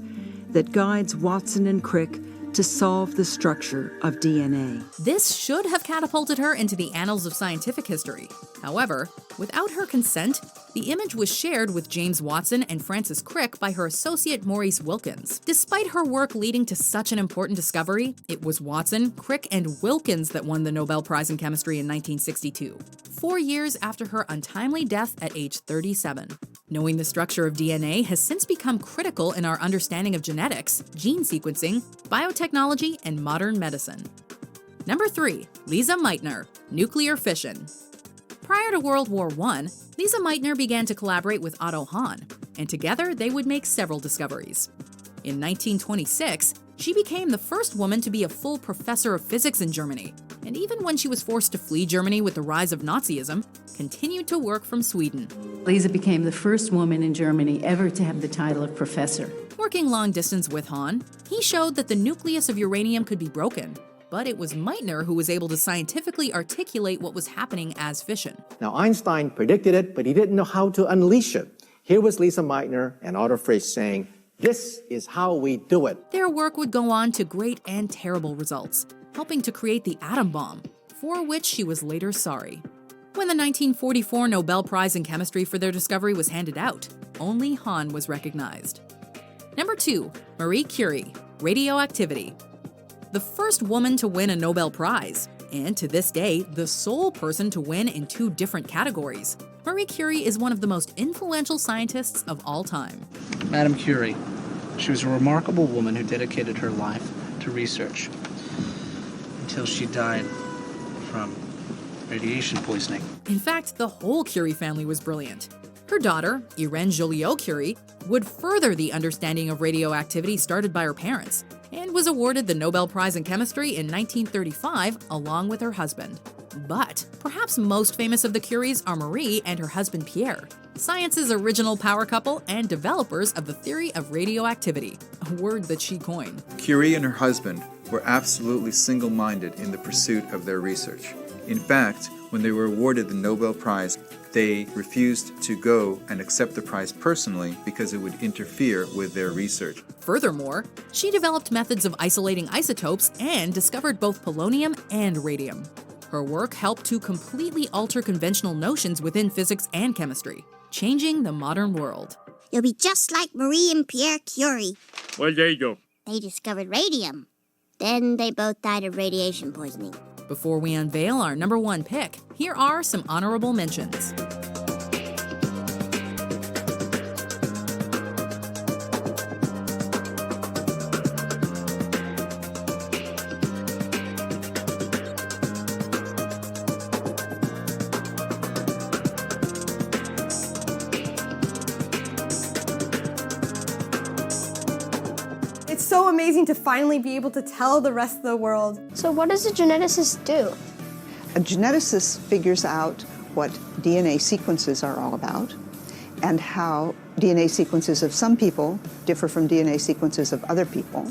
that guides Watson and Crick to solve the structure of DNA. This should have catapulted her into the annals of scientific history. However, without her consent, the image was shared with James Watson and Francis Crick by her associate Maurice Wilkins. Despite her work leading to such an important discovery, it was Watson, Crick, and Wilkins that won the Nobel Prize in Chemistry in 1962, 4 years after her untimely death at age 37. Knowing the structure of DNA has since become critical in our understanding of genetics, gene sequencing, biotechnology, and modern medicine. Number 3. Lisa Meitner, Nuclear Fission. Prior to World War I, Lisa Meitner began to collaborate with Otto Hahn, and together they would make several discoveries. In 1926, she became the first woman to be a full professor of physics in Germany, and even when she was forced to flee Germany with the rise of Nazism, continued to work from Sweden. Lisa became the first woman in Germany ever to have the title of professor. Working long distance with Hahn, he showed that the nucleus of uranium could be broken, but it was Meitner who was able to scientifically articulate what was happening as fission. Now, Einstein predicted it, but he didn't know how to unleash it. Here was Lisa Meitner and Otto Frisch saying, "This is how we do it." Their work would go on to great and terrible results, helping to create the atom bomb, for which she was later sorry. When the 1944 Nobel Prize in Chemistry for their discovery was handed out, only Hahn was recognized. Number 2, Marie Curie, radioactivity. The first woman to win a Nobel Prize, and to this day, the sole person to win in 2 different categories. Marie Curie is one of the most influential scientists of all time. Madame Curie. She was a remarkable woman who dedicated her life to research until she died from radiation poisoning. In fact, the whole Curie family was brilliant. Her daughter, Irene Joliot-Curie, would further the understanding of radioactivity started by her parents, and was awarded the Nobel Prize in Chemistry in 1935 along with her husband. But perhaps most famous of the Curies are Marie and her husband Pierre, science's original power couple and developers of the theory of radioactivity, a word that she coined. Curie and her husband were absolutely single-minded in the pursuit of their research. In fact, when they were awarded the Nobel Prize, they refused to go and accept the prize personally because it would interfere with their research. Furthermore, she developed methods of isolating isotopes and discovered both polonium and radium. Her work helped to completely alter conventional notions within physics and chemistry, changing the modern world. You'll be just like Marie and Pierre Curie. What did they do? They discovered radium. Then they both died of radiation poisoning. Before we unveil our number 1 pick, here are some honorable mentions. It's so amazing to finally be able to tell the rest of the world. So what does a geneticist do? A geneticist figures out what DNA sequences are all about and how DNA sequences of some people differ from DNA sequences of other people.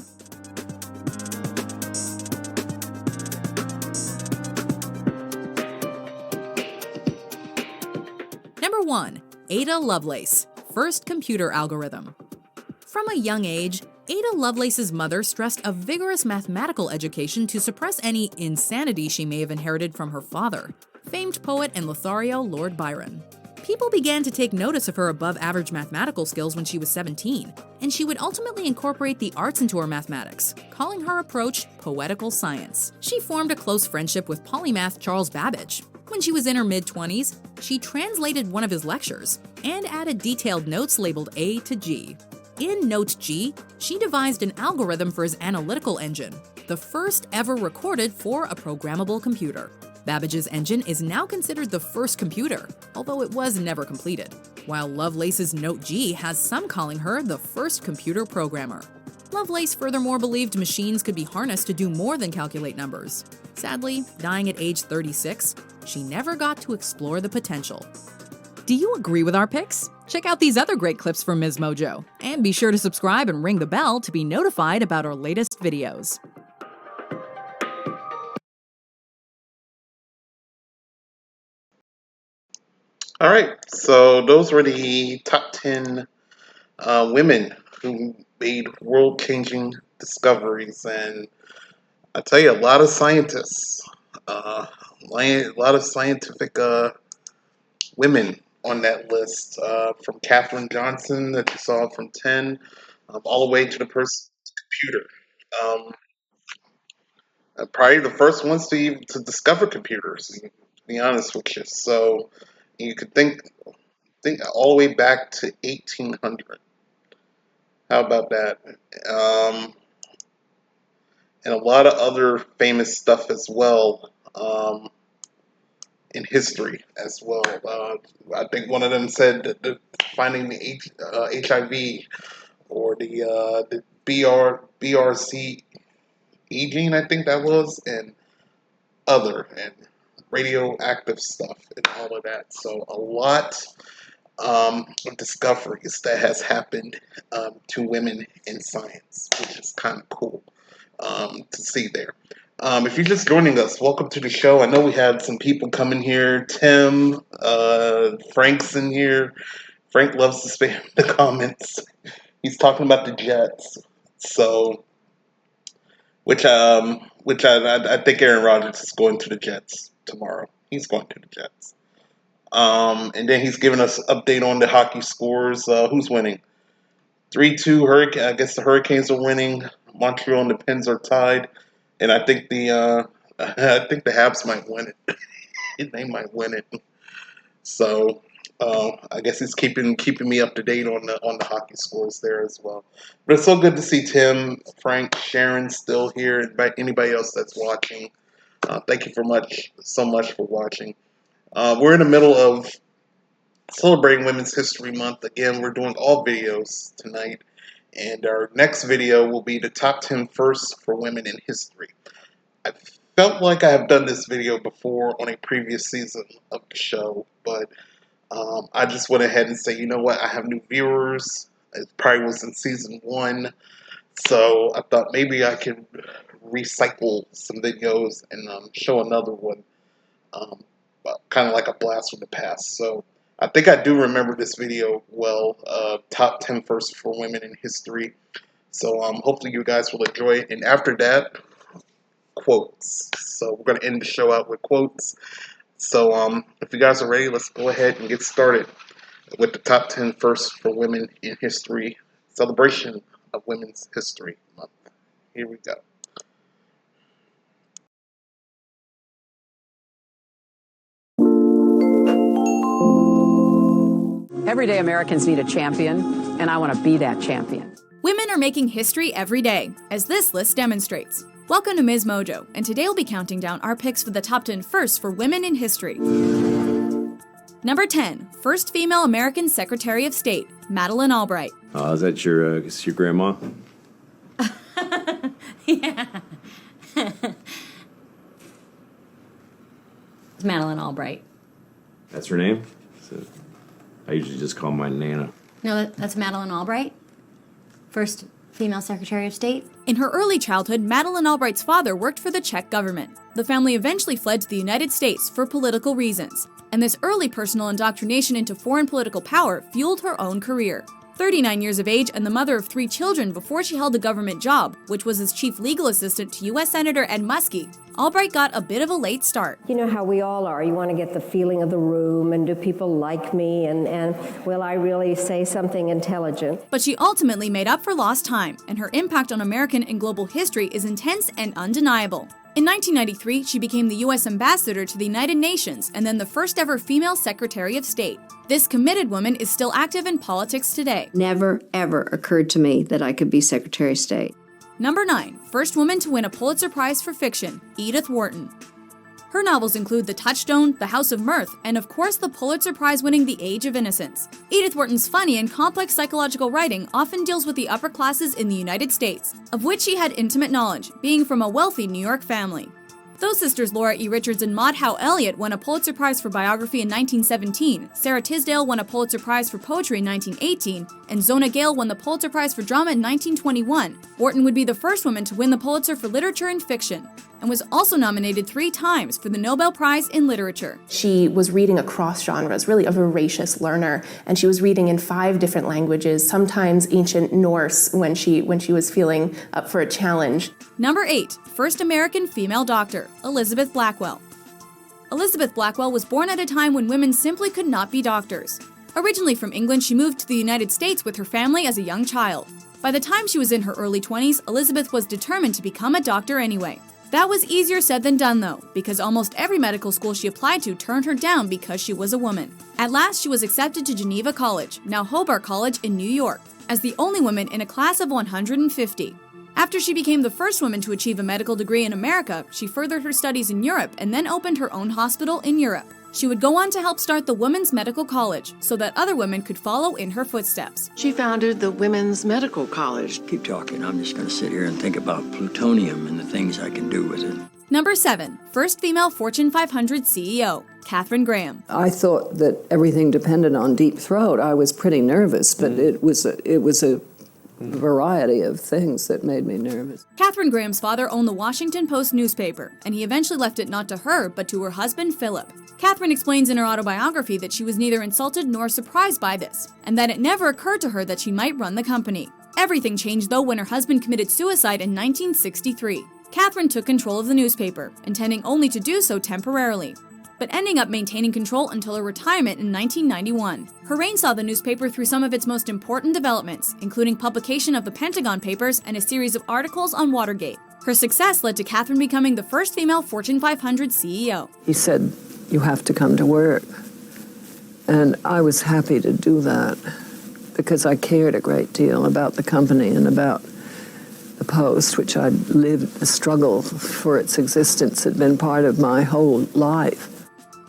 Number 1, Ada Lovelace, first computer algorithm. From a young age, Ada Lovelace's mother stressed a vigorous mathematical education to suppress any insanity she may have inherited from her father, famed poet and Lothario Lord Byron. People began to take notice of her above-average mathematical skills when she was 17, and she would ultimately incorporate the arts into her mathematics, calling her approach poetical science. She formed a close friendship with polymath Charles Babbage. When she was in her mid-20s, she translated one of his lectures and added detailed notes labeled A to G. In Note G, she devised an algorithm for his analytical engine, the first ever recorded for a programmable computer. Babbage's engine is now considered the first computer, although it was never completed, while Lovelace's Note G has some calling her the first computer programmer. Lovelace furthermore believed machines could be harnessed to do more than calculate numbers. Sadly, dying at age 36, she never got to explore the potential. Do you agree with our picks? Check out these other great clips from Ms. Mojo, and be sure to subscribe and ring the bell to be notified about our latest videos. All right, so those were the top 10 women who made world-changing discoveries, and I tell you, a lot of scientists, a lot of scientific women on that list, from Katherine Johnson that you saw from 10, all the way to the person's computer. Probably the first ones to discover computers, to be honest with you. So you could think all the way back to 1800. How about that? And a lot of other famous stuff as well. In history as well. I think one of them said that finding the HIV or the BRCA gene, I think that was, and radioactive stuff and all of that. So a lot discoveries that has happened to women in science, which is kind of cool to see there. If you're just joining us, welcome to the show. I know we had some people come in here. Tim, Frank's in here. Frank loves to spam the comments. He's talking about the Jets. So, which I think Aaron Rodgers is going to the Jets tomorrow. He's going to the Jets. And then he's giving us an update on the hockey scores. Who's winning? 3-2 Hurricane. I guess the Hurricanes are winning. Montreal and the Pens are tied. And I think the Habs might win it. They might win it. So I guess he's keeping me up to date on the hockey scores there as well. But it's so good to see Tim, Frank, Sharon still here, and anybody else that's watching. Thank you so much for watching. We're in the middle of celebrating Women's History Month. Again, we're doing all videos tonight. And our next video will be the top 10 firsts for women in history. I felt like I have done this video before on a previous season of the show, but I just went ahead and said, you know what, I have new viewers. It probably was in season 1, so I thought maybe I could recycle some videos and show another one, kind of like a blast from the past. So I think I do remember this video well, top 10 firsts for women in history. So hopefully you guys will enjoy it. And after that, quotes. So we're going to end the show out with quotes. So if you guys are ready, let's go ahead and get started with the top 10 firsts for women in history. Celebration of Women's History Month. Here we go. Everyday Americans need a champion, and I want to be that champion. Women are making history every day, as this list demonstrates. Welcome to Ms. Mojo, and today we'll be counting down our picks for the top 10 firsts for women in history. Number 10, first female American Secretary of State, Madeleine Albright. Is that your grandma? Yeah. It's Madeleine Albright. That's her name? I usually just call mine Nana. No, that's Madeleine Albright, first female Secretary of State. In her early childhood, Madeleine Albright's father worked for the Czech government. The family eventually fled to the United States for political reasons, and this early personal indoctrination into foreign political power fueled her own career. 39 years of age and the mother of 3 children before she held a government job, which was as chief legal assistant to U.S. Senator Ed Muskie, Albright got a bit of a late start. You know how we all are. You want to get the feeling of the room, and do people like me, and will I really say something intelligent? But she ultimately made up for lost time, and her impact on American and global history is intense and undeniable. In 1993, she became the U.S. ambassador to the United Nations and then the first ever female Secretary of State. This committed woman is still active in politics today. Never, ever occurred to me that I could be Secretary of State. Number 9, first woman to win a Pulitzer Prize for fiction, Edith Wharton. Her novels include The Touchstone, The House of Mirth, and of course the Pulitzer Prize-winning The Age of Innocence. Edith Wharton's funny and complex psychological writing often deals with the upper classes in the United States, of which she had intimate knowledge, being from a wealthy New York family. Those sisters Laura E. Richards and Maud Howe Elliott won a Pulitzer Prize for biography in 1917, Sarah Tisdale won a Pulitzer Prize for poetry in 1918, and Zona Gale won the Pulitzer Prize for drama in 1921. Wharton would be the first woman to win the Pulitzer for literature and fiction, and was also nominated 3 times for the Nobel Prize in Literature. She was reading across genres, really a voracious learner, and she was reading in 5 different languages, sometimes ancient Norse when she was feeling up for a challenge. Number 8, first American female doctor, Elizabeth Blackwell. Elizabeth Blackwell was born at a time when women simply could not be doctors. Originally from England, she moved to the United States with her family as a young child. By the time she was in her early 20s, Elizabeth was determined to become a doctor anyway. That was easier said than done, though, because almost every medical school she applied to turned her down because she was a woman. At last, she was accepted to Geneva College, now Hobart College in New York, as the only woman in a class of 150. After she became the first woman to achieve a medical degree in America, she furthered her studies in Europe and then opened her own hospital in Europe. She would go on to help start the Women's Medical College so that other women could follow in her footsteps. She founded the Women's Medical College. Keep talking. I'm just going to sit here and think about plutonium and the things I can do with it. Number 7, first female Fortune 500 CEO, Katharine Graham. I thought that everything depended on Deep Throat. I was pretty nervous, but it was a variety of things that made me nervous. Katharine Graham's father owned the Washington Post newspaper, and he eventually left it not to her, but to her husband, Philip. Katharine explains in her autobiography that she was neither insulted nor surprised by this, and that it never occurred to her that she might run the company. Everything changed, though, when her husband committed suicide in 1963. Katharine took control of the newspaper, intending only to do so temporarily, but ending up maintaining control until her retirement in 1991. Her reign saw the newspaper through some of its most important developments, including publication of the Pentagon Papers and a series of articles on Watergate. Her success led to Katharine becoming the first female Fortune 500 CEO. He said, "You have to come to work." And I was happy to do that because I cared a great deal about the company and about the Post, which I'd lived. The struggle for its existence had been part of my whole life.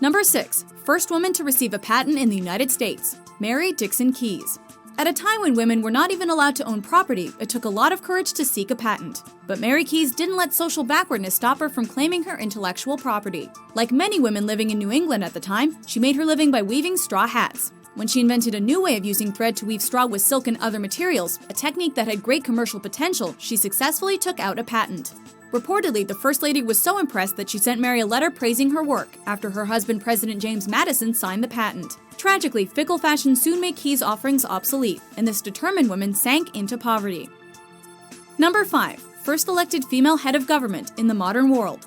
Number 6, first woman to receive a patent in the United States, Mary Dixon Keyes. At a time when women were not even allowed to own property, it took a lot of courage to seek a patent. But Mary Keyes didn't let social backwardness stop her from claiming her intellectual property. Like many women living in New England at the time, she made her living by weaving straw hats. When she invented a new way of using thread to weave straw with silk and other materials, a technique that had great commercial potential, she successfully took out a patent. Reportedly, the First Lady was so impressed that she sent Mary a letter praising her work after her husband, President James Madison, signed the patent. Tragically, fickle fashion soon made Keyes' offerings obsolete, and this determined woman sank into poverty. Number 5, first elected female head of government in the modern world,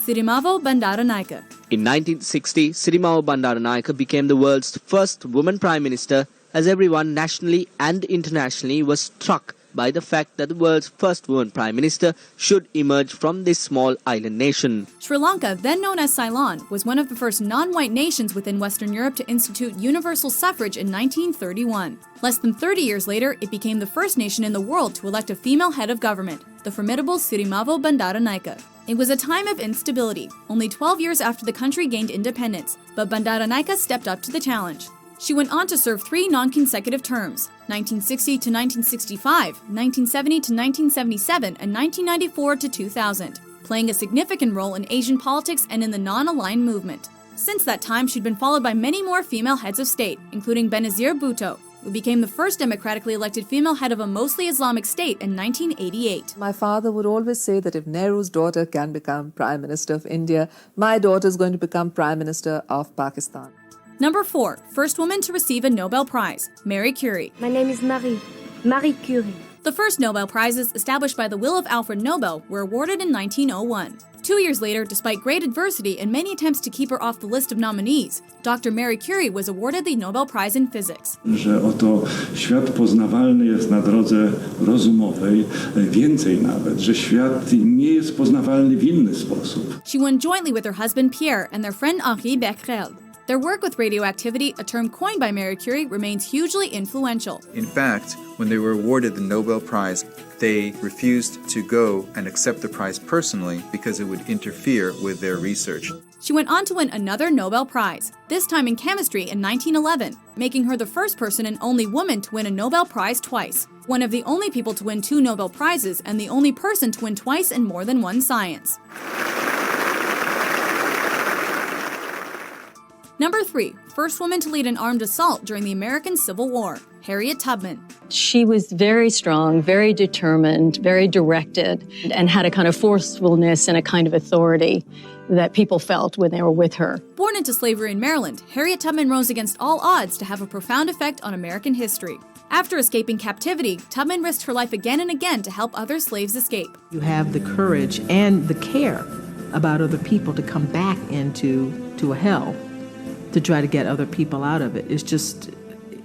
Sirimavo Bandaranaike. In 1960, Sirimavo Bandaranaike became the world's first woman prime minister, as everyone nationally and internationally was struck by the fact that the world's first woman prime minister should emerge from this small island nation. Sri Lanka, then known as Ceylon, was one of the first non-white nations within Western Europe to institute universal suffrage in 1931. Less than 30 years later, it became the first nation in the world to elect a female head of government, the formidable Sirimavo Bandaranaike. It was a time of instability, only 12 years after the country gained independence, but Bandaranaike stepped up to the challenge. She went on to serve 3 non-consecutive terms, 1960 to 1965, 1970 to 1977, and 1994 to 2000, playing a significant role in Asian politics and in the non-aligned movement. Since that time, she'd been followed by many more female heads of state, including Benazir Bhutto, who became the first democratically elected female head of a mostly Islamic state in 1988. My father would always say that if Nehru's daughter can become Prime Minister of India, my daughter is going to become Prime Minister of Pakistan. Number 4, first woman to receive a Nobel Prize, Marie Curie. My name is Marie Curie. The first Nobel Prizes, established by the will of Alfred Nobel, were awarded in 1901. 2 years later, despite great adversity and many attempts to keep her off the list of nominees, Dr. Marie Curie was awarded the Nobel Prize in Physics. Że oto świat poznawalny jest na drodze rozumowej, więcej nawet, że świat nie jest poznawalny w inny sposób. She won jointly with her husband Pierre and their friend Henri Becquerel. Their work with radioactivity, a term coined by Marie Curie, remains hugely influential. In fact, when they were awarded the Nobel Prize, they refused to go and accept the prize personally because it would interfere with their research. She went on to win another Nobel Prize, this time in chemistry in 1911, making her the first person and only woman to win a Nobel Prize twice, one of the only people to win 2 Nobel Prizes, and the only person to win twice in more than one science. Number 3, first woman to lead an armed assault during the American Civil War, Harriet Tubman. She was very strong, very determined, very directed, and had a kind of forcefulness and a kind of authority that people felt when they were with her. Born into slavery in Maryland, Harriet Tubman rose against all odds to have a profound effect on American history. After escaping captivity, Tubman risked her life again and again to help other slaves escape. You have the courage and the care about other people to come back into a hell to try to get other people out of it.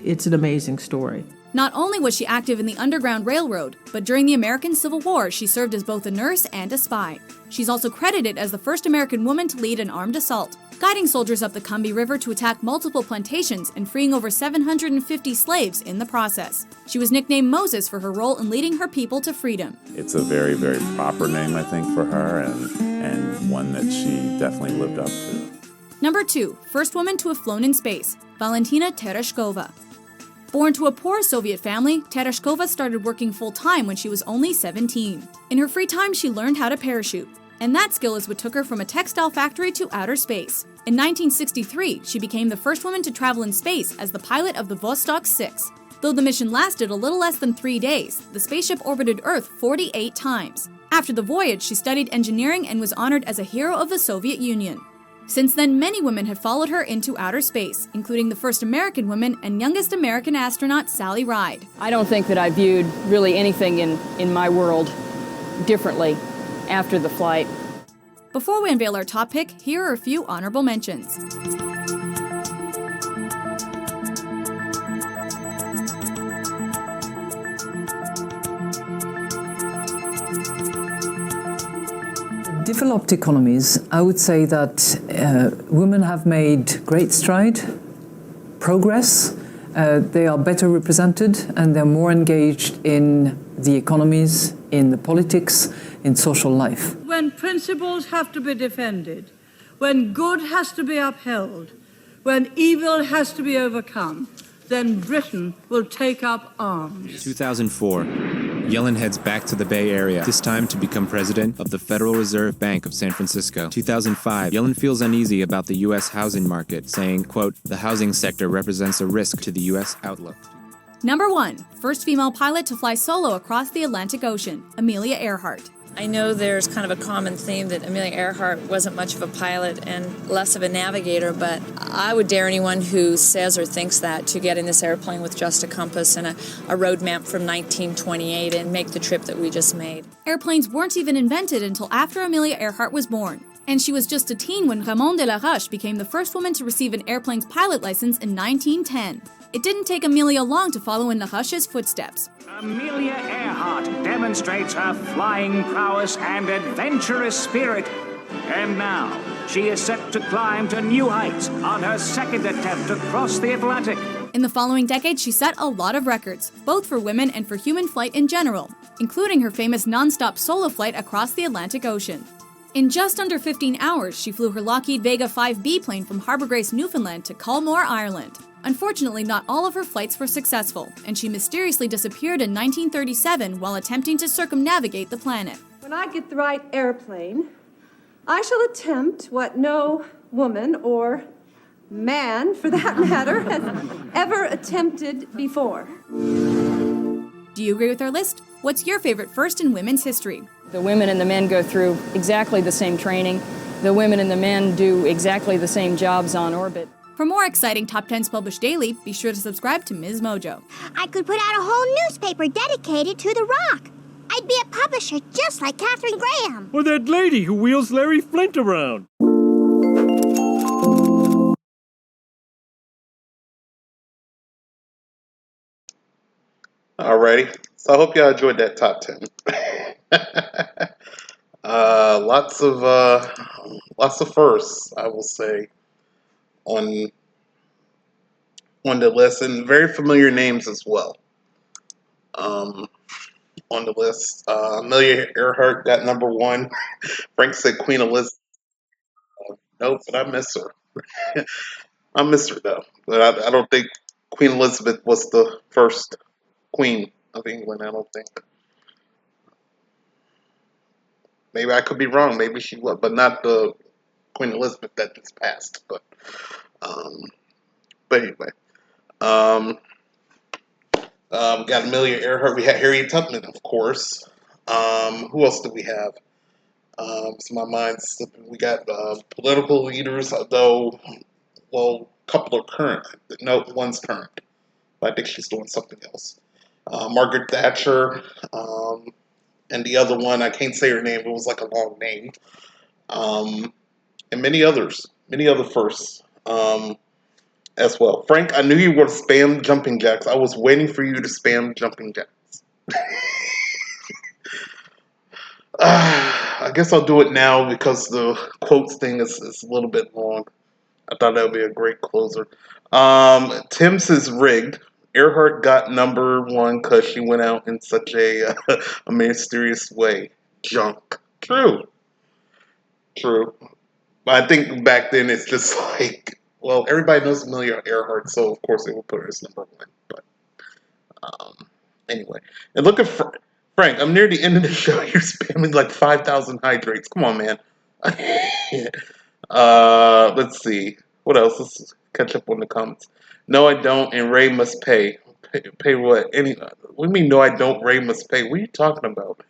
It's an amazing story. Not only was she active in the Underground Railroad, but during the American Civil War, she served as both a nurse and a spy. She's also credited as the first American woman to lead an armed assault, guiding soldiers up the Combahee River to attack multiple plantations and freeing over 750 slaves in the process. She was nicknamed Moses for her role in leading her people to freedom. It's a very, very proper name, I think, for her, and one that she definitely lived up to. Number 2, first woman to have flown in space, Valentina Tereshkova. Born to a poor Soviet family, Tereshkova started working full-time when she was only 17. In her free time, she learned how to parachute. And that skill is what took her from a textile factory to outer space. In 1963, she became the first woman to travel in space as the pilot of the Vostok 6. Though the mission lasted a little less than 3 days, the spaceship orbited Earth 48 times. After the voyage, she studied engineering and was honored as a hero of the Soviet Union. Since then, many women have followed her into outer space, including the first American woman and youngest American astronaut, Sally Ride. I don't think that I viewed really anything in my world differently after the flight. Before we unveil our top pick, here are a few honorable mentions. Developed economies, I would say that women have made great stride, progress. They are better represented and they're more engaged in the economies, in the politics, in social life. When principles have to be defended, when good has to be upheld, when evil has to be overcome, then Britain will take up arms. 2004. Yellen heads back to the Bay Area, this time to become president of the Federal Reserve Bank of San Francisco. 2005, Yellen feels uneasy about the U.S. housing market, saying, quote, "The housing sector represents a risk to the U.S. outlook." Number 1. First female pilot to fly solo across the Atlantic Ocean, Amelia Earhart. I know there's kind of a common theme that Amelia Earhart wasn't much of a pilot and less of a navigator, but I would dare anyone who says or thinks that to get in this airplane with just a compass and a road map from 1928 and make the trip that we just made. Airplanes weren't even invented until after Amelia Earhart was born, and she was just a teen when Ramon de la Roche became the first woman to receive an airplane's pilot license in 1910. It didn't take Amelia long to follow in La Roche's footsteps. Amelia Earhart demonstrates her flying prowess and adventurous spirit. And now, she is set to climb to new heights on her second attempt to cross the Atlantic. In the following decade, she set a lot of records, both for women and for human flight in general, including her famous non-stop solo flight across the Atlantic Ocean. In just under 15 hours, she flew her Lockheed Vega 5B plane from Harbour Grace, Newfoundland to Culmore, Ireland. Unfortunately, not all of her flights were successful, and she mysteriously disappeared in 1937 while attempting to circumnavigate the planet. When I get the right airplane, I shall attempt what no woman or man, for that matter, has ever attempted before. Do you agree with our list? What's your favorite first in women's history? The women and the men go through exactly the same training. The women and the men do exactly the same jobs on orbit. For more exciting Top 10s published daily, be sure to subscribe to Ms. Mojo. I could put out a whole newspaper dedicated to The Rock. I'd be a publisher just like Katharine Graham. Or that lady who wheels Larry Flint around. Alrighty, so I hope y'all enjoyed that top 10. Lots of firsts, I will say, on the list, and very familiar names as well. On the list, Amelia Earhart got number 1. Frank said Queen Elizabeth. Nope, but I miss her. I miss her though, but I don't think Queen Elizabeth was the first Queen of England, I don't think. Maybe I could be wrong. Maybe she was, but not the Queen Elizabeth that just passed. But anyway, got Amelia Earhart. We had Harriet Tubman, of course. Who else do we have? So my mind's slipping. We got political leaders, although, well, a couple are current. No, one's current. But I think she's doing something else. Margaret Thatcher, and the other one, I can't say her name, but it was like a long name. And many other firsts as well. Frank, I knew you were spam jumping jacks. I was waiting for you to spam jumping jacks. I guess I'll do it now because the quotes thing is a little bit long. I thought that would be a great closer. Tim says rigged. Earhart got number 1 because she went out in such a mysterious way. Junk. True. But I think back then it's just like, well, everybody knows Amelia Earhart, so of course they will put her as number 1. But anyway, and look at Frank, I'm near the end of the show. You're spamming like 5,000 hydrates. Come on, man. Let's see. What else? Let's catch up on the comments. No, I don't, and Ray must pay. Pay what? What do you mean, no, I don't, Ray must pay? What are you talking about?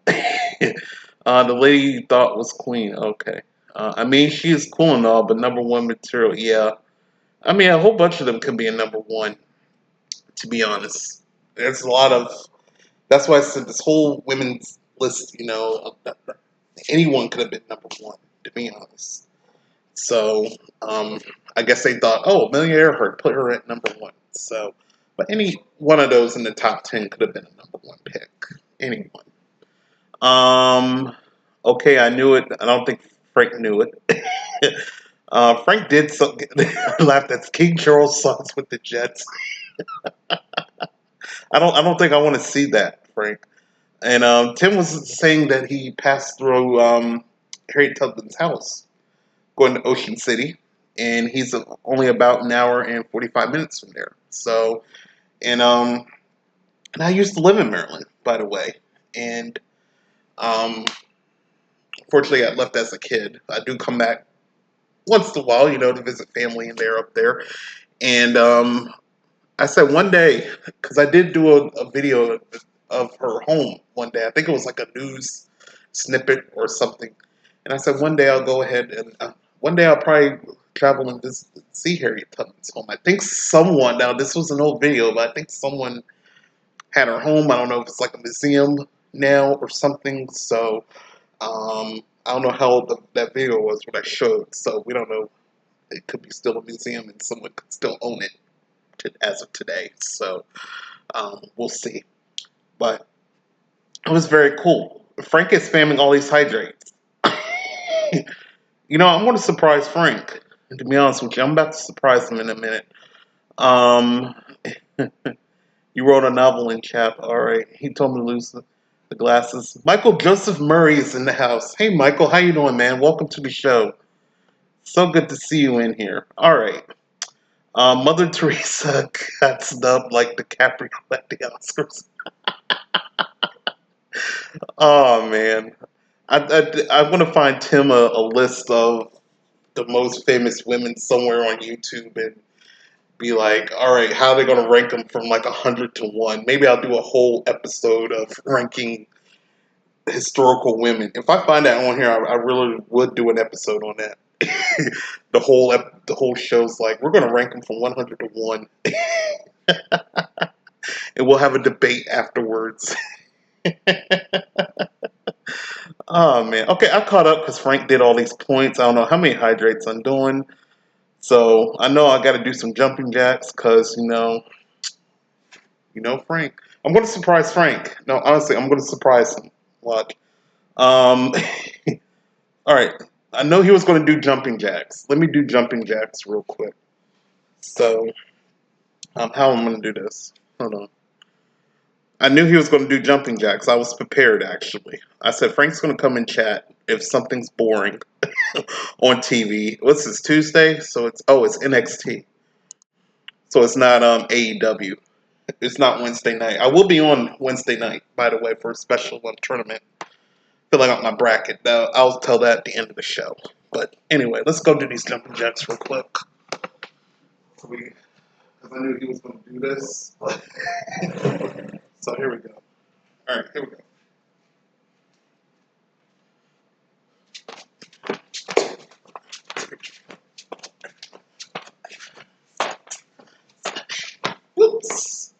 The lady you thought was queen. Okay. I mean, she is cool and all, but number one material, yeah. I mean, a whole bunch of them could be a number one, to be honest. There's a lot of. That's why I said this whole women's list, anyone could have been number one, to be honest. So, I guess they thought, oh, Amelia Earhart, put her at number one. So, but any one of those in the top 10 could have been a number one pick. Anyone. Okay, I knew it. I don't think Frank knew it. Frank did something. Laughed at King Charles sons with the Jets. I don't think I want to see that, Frank. And Tim was saying that he passed through Harriet Tubman's house, going to Ocean City, and he's only about an hour and 45 minutes from there. So, and I used to live in Maryland, by the way, and fortunately, I left as a kid. I do come back once in a while, to visit family, and they're up there. And I said one day, because I did do a video of her home one day. I think it was like a news snippet or something. And I said one day I'll go ahead and one day I'll probably travel and see Harriet Tubman's home. I think someone, now this was an old video, but I think someone had her home. I don't know if it's like a museum now or something. So I don't know how old that video was when I showed. So we don't know. It could be still a museum and someone could still own it as of today. So we'll see. But it was very cool. Frank is spamming all these hydrates. I'm going to surprise Frank. And to be honest with you, I'm about to surprise him in a minute. You wrote a novel in chat. All right. He told me to lose the glasses. Michael Joseph Murray is in the house. Hey, Michael. How you doing, man? Welcome to the show. So good to see you in here. All right. Mother Teresa got snubbed like DiCaprio at the Oscars. Oh, man. I want to find Tim a list of the most famous women somewhere on YouTube and be like, all right, how are they going to rank them from like 100 to 1? Maybe I'll do a whole episode of ranking historical women. If I find that on here, I really would do an episode on that. The whole show's like, we're going to rank them from 100 to 1. And we'll have a debate afterwards. Oh, man. Okay, I caught up because Frank did all these points. I don't know how many hydrates I'm doing. So I know I got to do some jumping jacks because, Frank. I'm going to surprise Frank. No, honestly, I'm going to surprise him. Watch. All right. I know he was going to do jumping jacks. Let me do jumping jacks real quick. So, how am I going to do this? Hold on. I knew he was going to do jumping jacks. I was prepared, actually. I said, Frank's going to come and chat if something's boring on TV. What's this, Tuesday? So it's NXT. So it's not AEW. It's not Wednesday night. I will be on Wednesday night, by the way, for a special tournament. Filling out my bracket. I'll tell that at the end of the show. But anyway, let's go do these jumping jacks real quick. Because I knew he was going to do this. So here we go. All right, here we go. Whoops.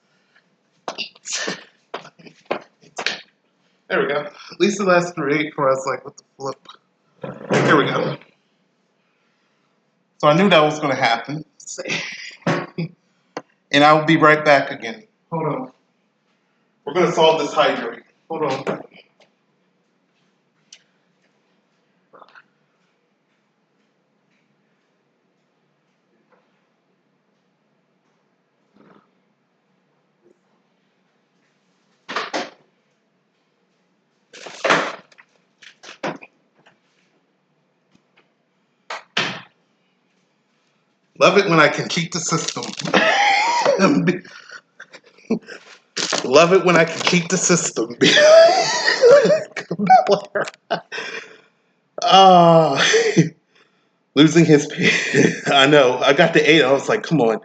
There we go. At least the last 3 for us, like, what the flip. Here we go. So I knew that was going to happen. And I will be right back again. Hold on. We're going to solve this hydrate. Hold on. Love it when I can cheat the system. Love it when I can cheat the system. Losing his I know. I got the 8. I was like, come on.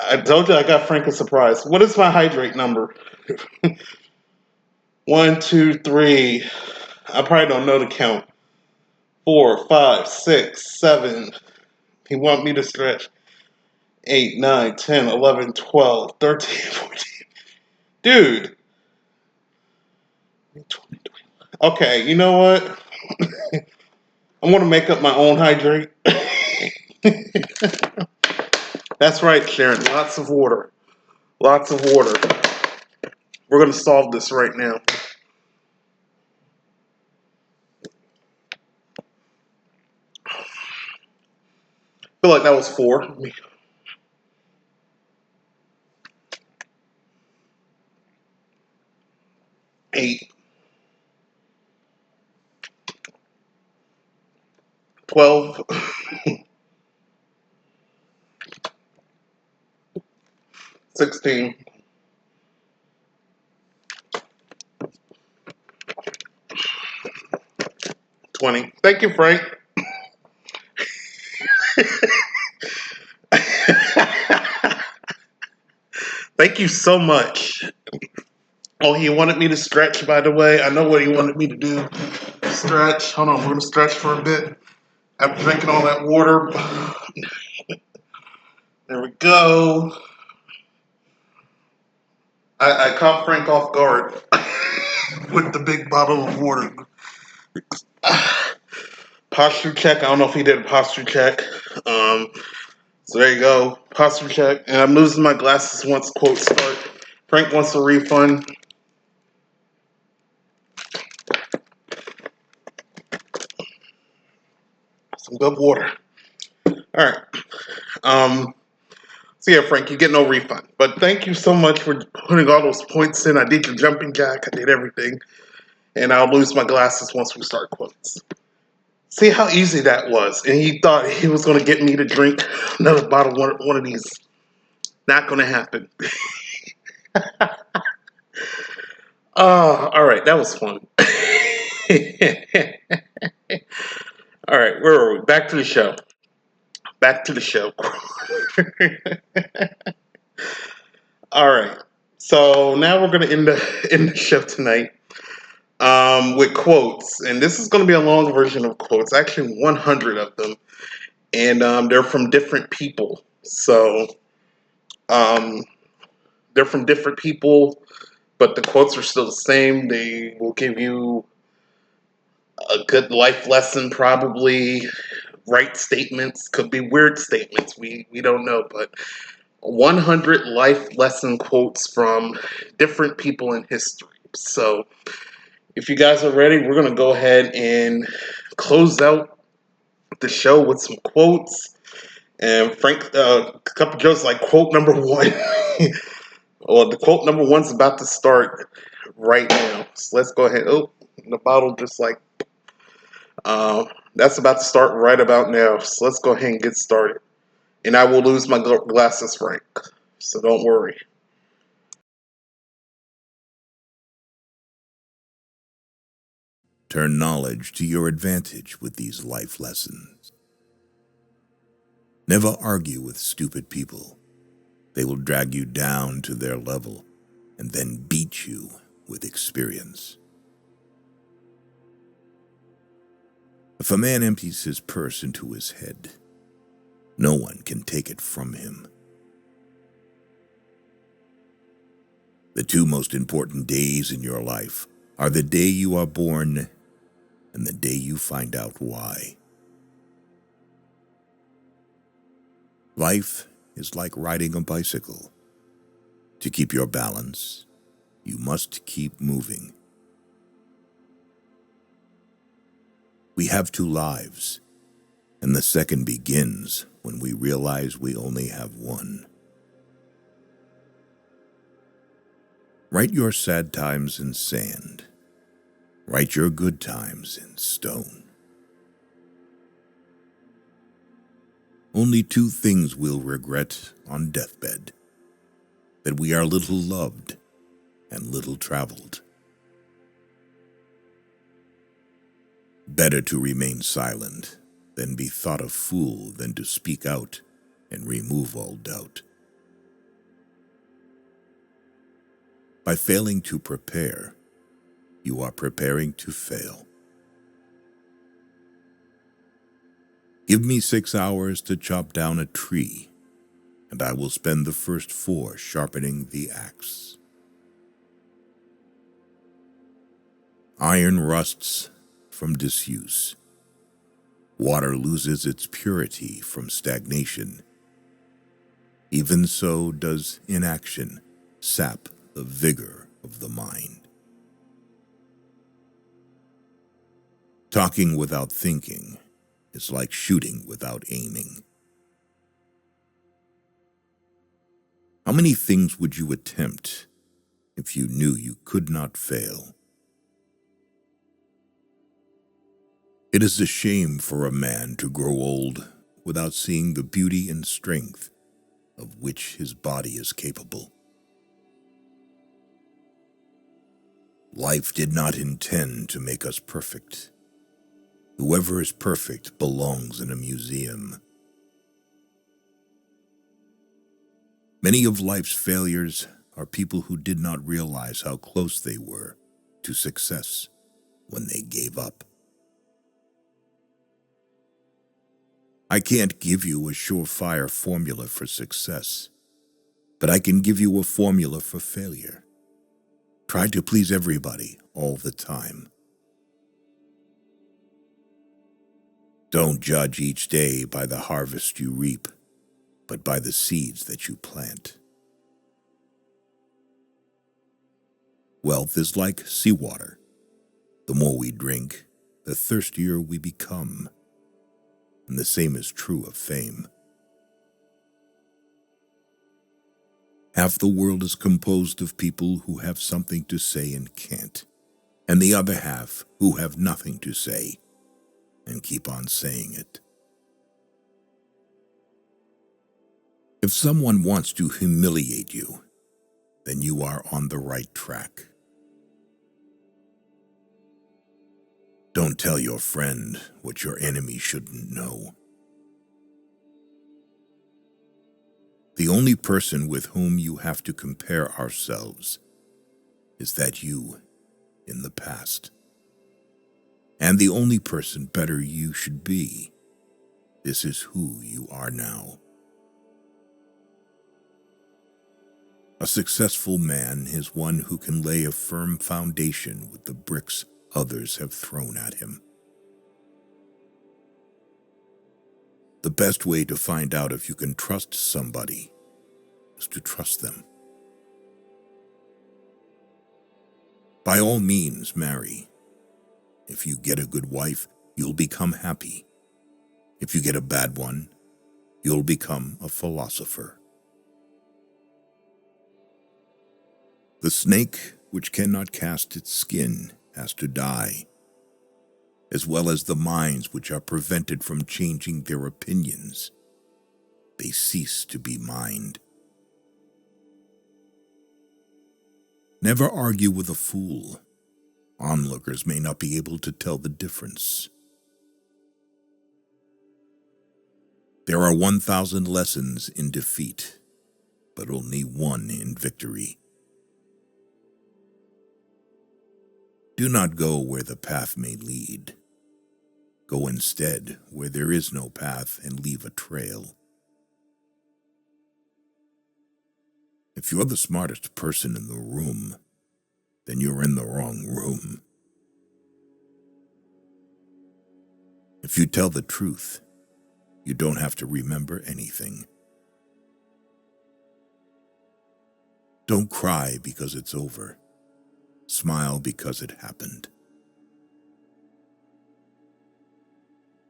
I told you I got Frank a surprise. What is my hydrate number? 1, 2, 3. I probably don't know the count. 4, 5, 6, 7. He want me to stretch. 8, 9, 10, 11, 12, 13, 14. Dude. Okay, you know what? I want to make up my own hydrate. That's right, Sharon. Lots of water. Lots of water. We're going to solve this right now. I feel like that was 4. 8. 12. 16. 20. Thank you, Frank. Thank you so much. Oh, he wanted me to stretch, by the way. I know what he wanted me to do. Stretch. Hold on, we're going to stretch for a bit. After drinking all that water. There we go. I caught Frank off guard with the big bottle of water. Posture check. I don't know if he did a posture check. So there you go. Posture check. And I'm losing my glasses once quotes start. Frank wants a refund. Some good water. All right. So yeah, Frank, you get no refund. But thank you so much for putting all those points in. I did your jumping jack. I did everything. And I'll lose my glasses once we start quotes. See how easy that was. And he thought he was going to get me to drink another bottle one of these. Not going to happen. All right. That was fun. All right. Where are we? Back to the show. Back to the show. All right. So now we're going to end the show tonight with quotes. And this is going to be a long version of quotes. Actually, 100 of them. And they're from different people. So they're from different people, but the quotes are still the same. They will give you a good life lesson, probably. Right statements, could be weird statements. We don't know, but 100 life lesson quotes from different people in history. So if you guys are ready, we're going to go ahead and close out the show with some quotes. And Frank, a couple jokes like quote number 1. Well, the quote number 1's about to start right now. So let's go ahead. Oh, the bottle just like... that's about to start right about now. So let's go ahead and get started. And I will lose my glasses, Frank. So don't worry. Turn knowledge to your advantage with these life lessons. Never argue with stupid people. They will drag you down to their level and then beat you with experience. If a man empties his purse into his head, no one can take it from him. The 2 most important days in your life are the day you are born and the day you find out why. Life is like riding a bicycle. To keep your balance, you must keep moving. We have 2 lives, and the second begins when we realize we only have one. Write your sad times in sand. Write your good times in stone. Only 2 things we'll regret on deathbed: that we are little loved and little traveled. Better to remain silent than be thought a fool than to speak out and remove all doubt. By failing to prepare, you are preparing to fail. Give me 6 hours to chop down a tree, and I will spend the first 4 sharpening the axe. Iron rusts from disuse. Water loses its purity from stagnation. Even so does inaction sap the vigor of the mind. Talking without thinking is like shooting without aiming. How many things would you attempt if you knew you could not fail? It is a shame for a man to grow old without seeing the beauty and strength of which his body is capable. Life did not intend to make us perfect. Whoever is perfect belongs in a museum. Many of life's failures are people who did not realize how close they were to success when they gave up. I can't give you a surefire formula for success, but I can give you a formula for failure. Try to please everybody all the time. Don't judge each day by the harvest you reap, but by the seeds that you plant. Wealth is like seawater. The more we drink, the thirstier we become. And the same is true of fame. Half the world is composed of people who have something to say and can't, and the other half who have nothing to say and keep on saying it. If someone wants to humiliate you, then you are on the right track. Don't tell your friend what your enemy shouldn't know. The only person with whom you have to compare ourselves is that you in the past. And the only person better you should be. This is who you are now. A successful man is one who can lay a firm foundation with the bricks others have thrown at him. The best way to find out if you can trust somebody is to trust them. By all means, marry. If you get a good wife, you'll become happy. If you get a bad one, you'll become a philosopher. The snake which cannot cast its skin has to die, as well as the minds which are prevented from changing their opinions. They cease to be mind. Never argue with a fool. Onlookers may not be able to tell the difference. There are 1,000 lessons in defeat, but only one in victory. Do not go where the path may lead. Go instead where there is no path and leave a trail. If you're the smartest person in the room, then you're in the wrong room. If you tell the truth, you don't have to remember anything. Don't cry because it's over. Smile because it happened.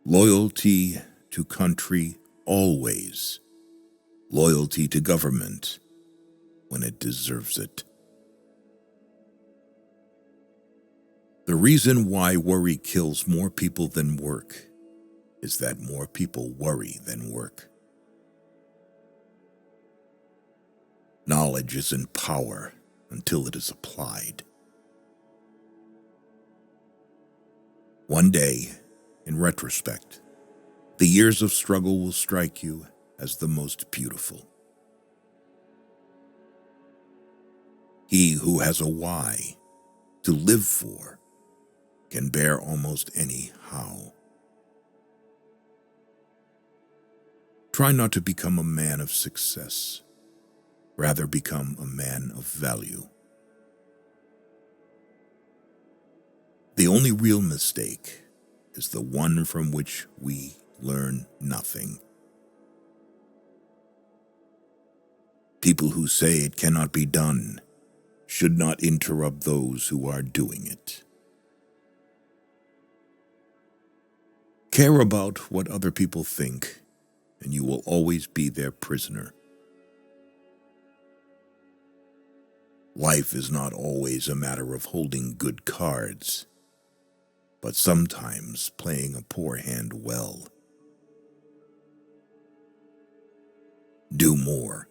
Loyalty to country always. Loyalty to government when it deserves it. The reason why worry kills more people than work is that more people worry than work. Knowledge isn't power until it is applied. One day, in retrospect, the years of struggle will strike you as the most beautiful. He who has a why to live for can bear almost any how. Try not to become a man of success. Rather, become a man of value. The only real mistake is the one from which we learn nothing. People who say it cannot be done should not interrupt those who are doing it. Care about what other people think, and you will always be their prisoner. Life is not always a matter of holding good cards, but sometimes playing a poor hand well. Do more.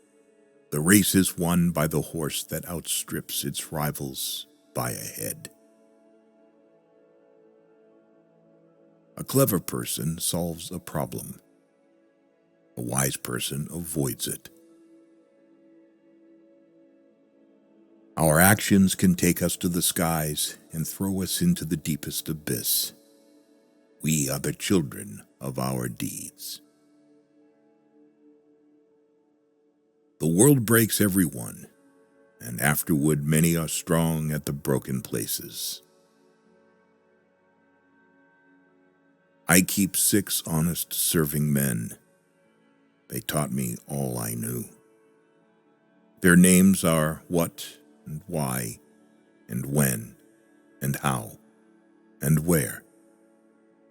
The race is won by the horse that outstrips its rivals by a head. A clever person solves a problem. A wise person avoids it. Our actions can take us to the skies and throw us into the deepest abyss. We are the children of our deeds. The world breaks everyone, and afterward many are strong at the broken places. I keep 6 honest serving men. They taught me all I knew. Their names are what and why, and when, and how, and where,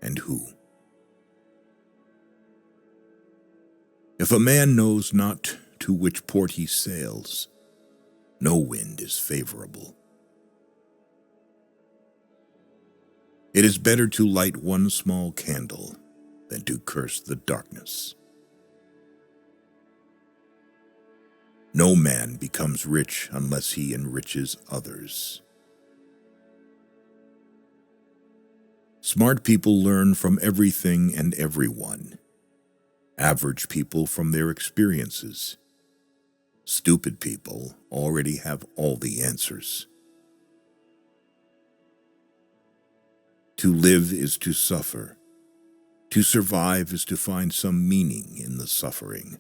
and who. If a man knows not to which port he sails, no wind is favorable. It is better to light one small candle than to curse the darkness. No man becomes rich unless he enriches others. Smart people learn from everything and everyone. Average people from their experiences. Stupid people already have all the answers. To live is to suffer. To survive is to find some meaning in the suffering.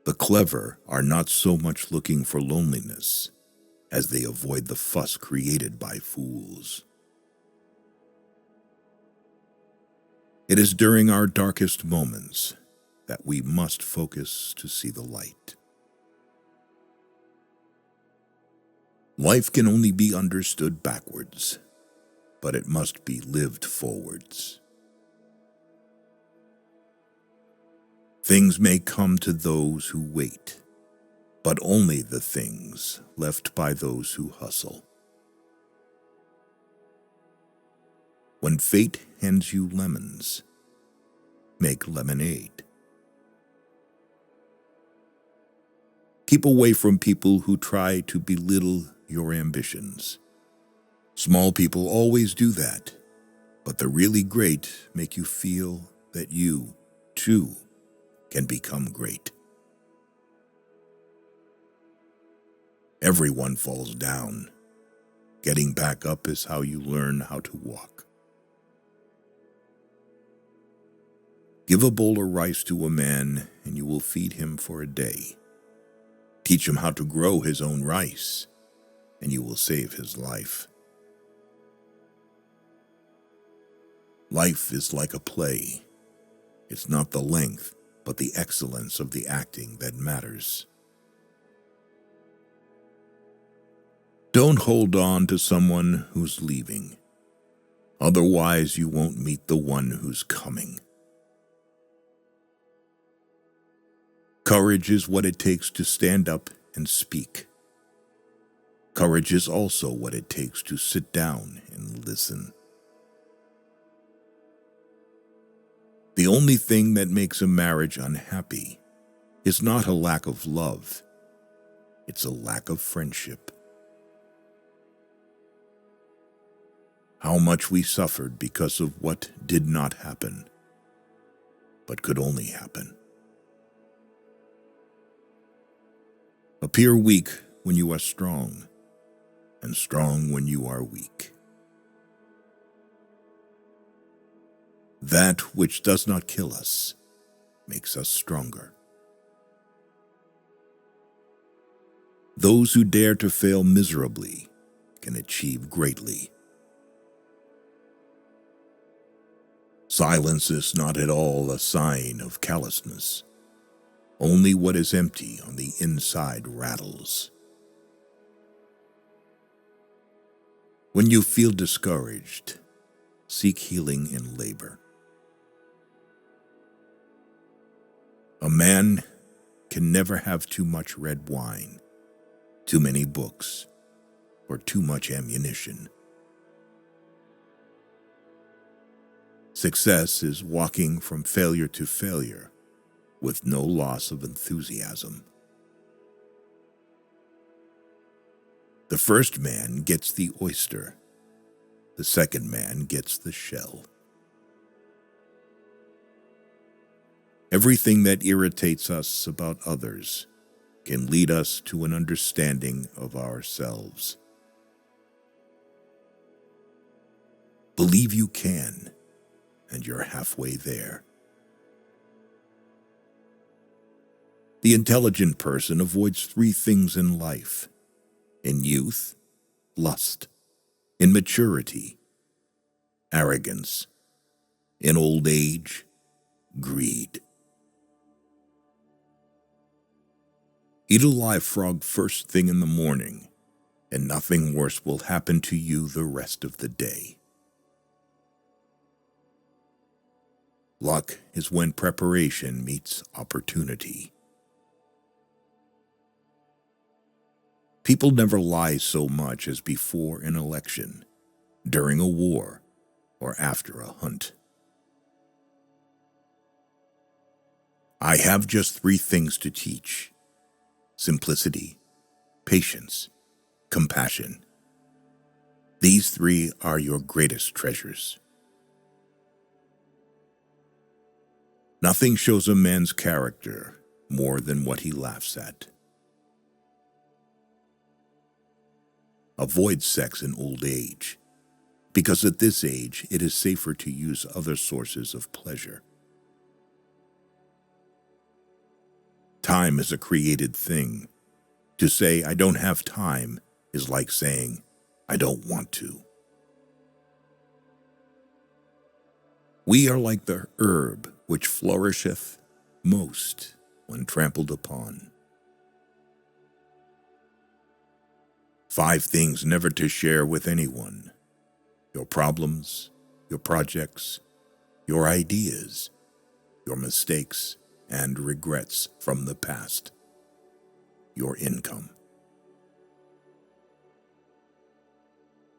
The clever are not so much looking for loneliness as they avoid the fuss created by fools. It is during our darkest moments that we must focus to see the light. Life can only be understood backwards, but it must be lived forwards. Things may come to those who wait, but only the things left by those who hustle. When fate hands you lemons, make lemonade. Keep away from people who try to belittle your ambitions. Small people always do that, but the really great make you feel that you, too, can become great. Everyone falls down. Getting back up is how you learn how to walk. Give a bowl of rice to a man and you will feed him for a day. Teach him how to grow his own rice and you will save his life. Life is like a play. It's not the length, but the excellence of the acting that matters. Don't hold on to someone who's leaving. Otherwise, you won't meet the one who's coming. Courage is what it takes to stand up and speak. Courage is also what it takes to sit down and listen. The only thing that makes a marriage unhappy is not a lack of love. It's a lack of friendship. How much we suffered because of what did not happen, but could only happen. Appear weak when you are strong, and strong when you are weak. That which does not kill us makes us stronger. Those who dare to fail miserably can achieve greatly. Silence is not at all a sign of callousness. Only what is empty on the inside rattles. When you feel discouraged, seek healing in labor. A man can never have too much red wine, too many books, or too much ammunition. Success is walking from failure to failure with no loss of enthusiasm. The first man gets the oyster. The second man gets the shell. Everything that irritates us about others can lead us to an understanding of ourselves. Believe you can, and you're halfway there. The intelligent person avoids 3 things in life: in youth, lust; in maturity, arrogance; in old age, greed. Eat a live frog first thing in the morning, and nothing worse will happen to you the rest of the day. Luck is when preparation meets opportunity. People never lie so much as before an election, during a war, or after a hunt. I have just 3 things to teach: simplicity, patience, compassion. These 3 are your greatest treasures. Nothing shows a man's character more than what he laughs at. Avoid sex in old age, because at this age it is safer to use other sources of pleasure. Time is a created thing. To say, I don't have time, is like saying, I don't want to. We are like the herb which flourisheth most when trampled upon. 5 things never to share with anyone: your problems, your projects, your ideas, your mistakes and regrets from the past, your income.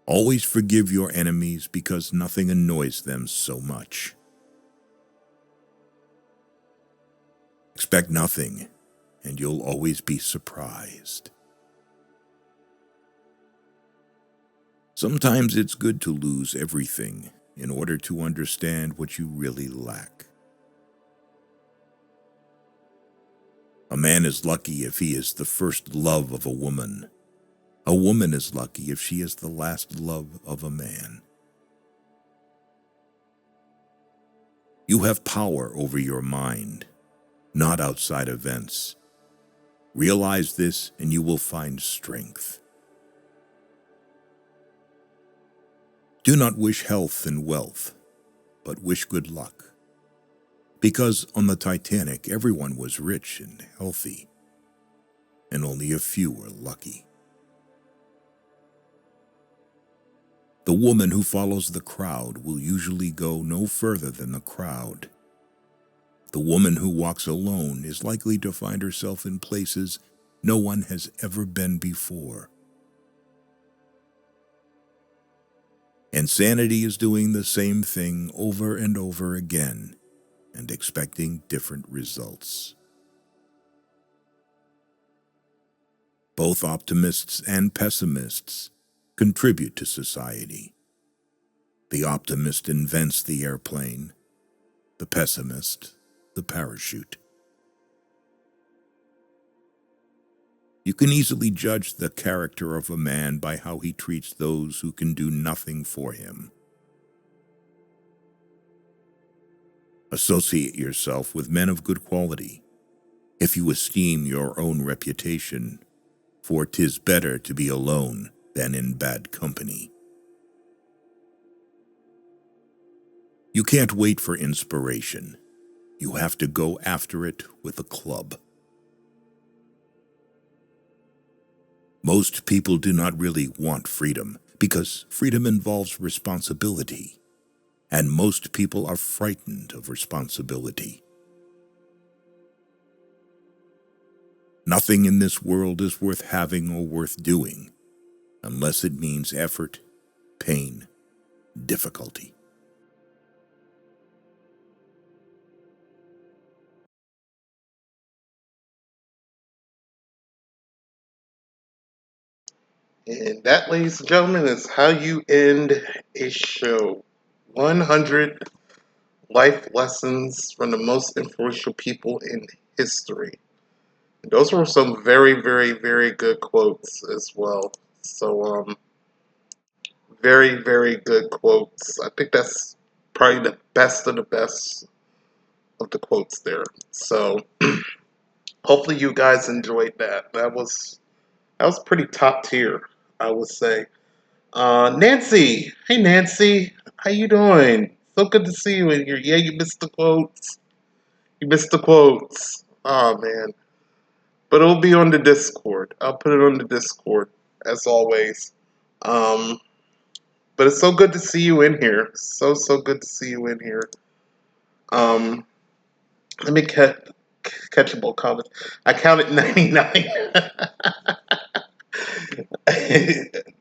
Always forgive your enemies because nothing annoys them so much. Expect nothing, and you'll always be surprised. Sometimes it's good to lose everything in order to understand what you really lack. A man is lucky if he is the first love of a woman. A woman is lucky if she is the last love of a man. You have power over your mind, not outside events. Realize this and you will find strength. Do not wish health and wealth, but wish good luck. Because on the Titanic, everyone was rich and healthy, and only a few were lucky. The woman who follows the crowd will usually go no further than the crowd. The woman who walks alone is likely to find herself in places no one has ever been before. Insanity is doing the same thing over and over again and expecting different results. Both optimists and pessimists contribute to society. The optimist invents the airplane, the pessimist, the parachute. You can easily judge the character of a man by how he treats those who can do nothing for him. Associate yourself with men of good quality, if you esteem your own reputation, for 'tis better to be alone than in bad company. You can't wait for inspiration. You have to go after it with a club. Most people do not really want freedom, because freedom involves responsibility, and most people are frightened of responsibility. Nothing in this world is worth having or worth doing, unless it means effort, pain, difficulty. And that, ladies and gentlemen, is how you end a show. 100 life lessons from the most influential people in history. And those were some very, very, very good quotes as well. So, very, very good quotes. I think that's probably the best of the best of the quotes there. So, hopefully you guys enjoyed that. That was pretty top tier, I would say. Nancy, hey Nancy, how you doing? So good to see you in here. Yeah, you missed the quotes. You missed the quotes. Oh man, but it'll be on the Discord. I'll put it on the Discord as always. But it's so good to see you in here. So good to see you in here. Let me catchable comments. I counted 99.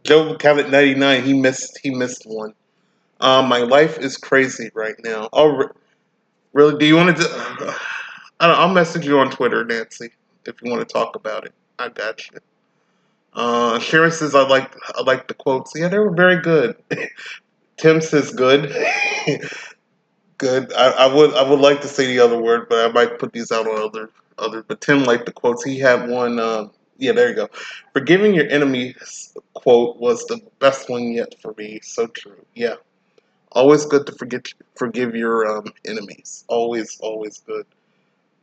Joe counted 99. He missed one. My life is crazy right now. Oh, really? Do you want to? I'll message you on Twitter, Nancy, if you want to talk about it. I got you. Sharon says I like the quotes. Yeah, they were very good. Tim says good. Good. I would like to say the other word, but I might put these out on other. But Tim liked the quotes. He had one. Yeah, there you go. Forgiving your enemies quote was the best one yet for me. So true. Yeah. Always good to forgive your enemies. Always good.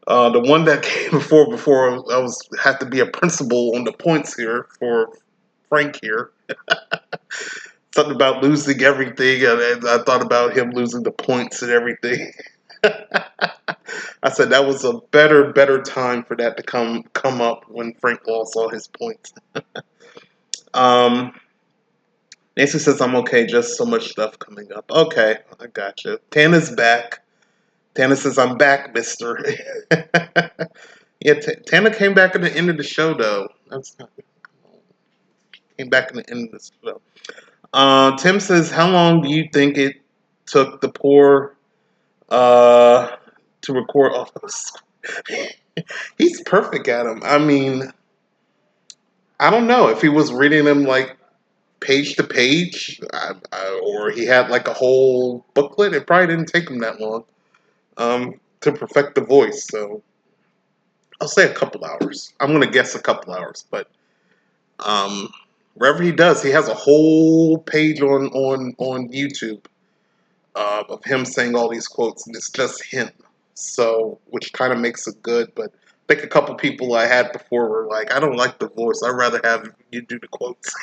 The one that came before I had to be a principal on the points here for Frank here. Something about losing everything, and I thought about him losing the points and everything. I said that was a better time for that to come up when Frank lost all his points. Nancy says I'm okay, just so much stuff coming up. Okay, I got you. Tana's back. Tana says I'm back, mister. Yeah, Tana came back at the end of the show, though. That's not good. Came back at the end of the show. Tim says, how long do you think it took the poor to record all this? He's perfect at them. I mean, I don't know if he was reading them like page to page, or he had like a whole booklet. It probably didn't take him that long to perfect the voice. So I'll say a couple hours. I'm going to guess a couple hours, but wherever he does, he has a whole page on YouTube of him saying all these quotes, and it's just him. So, which kind of makes it good, but I think a couple people I had before were like, I don't like the voice. I'd rather have you do the quotes.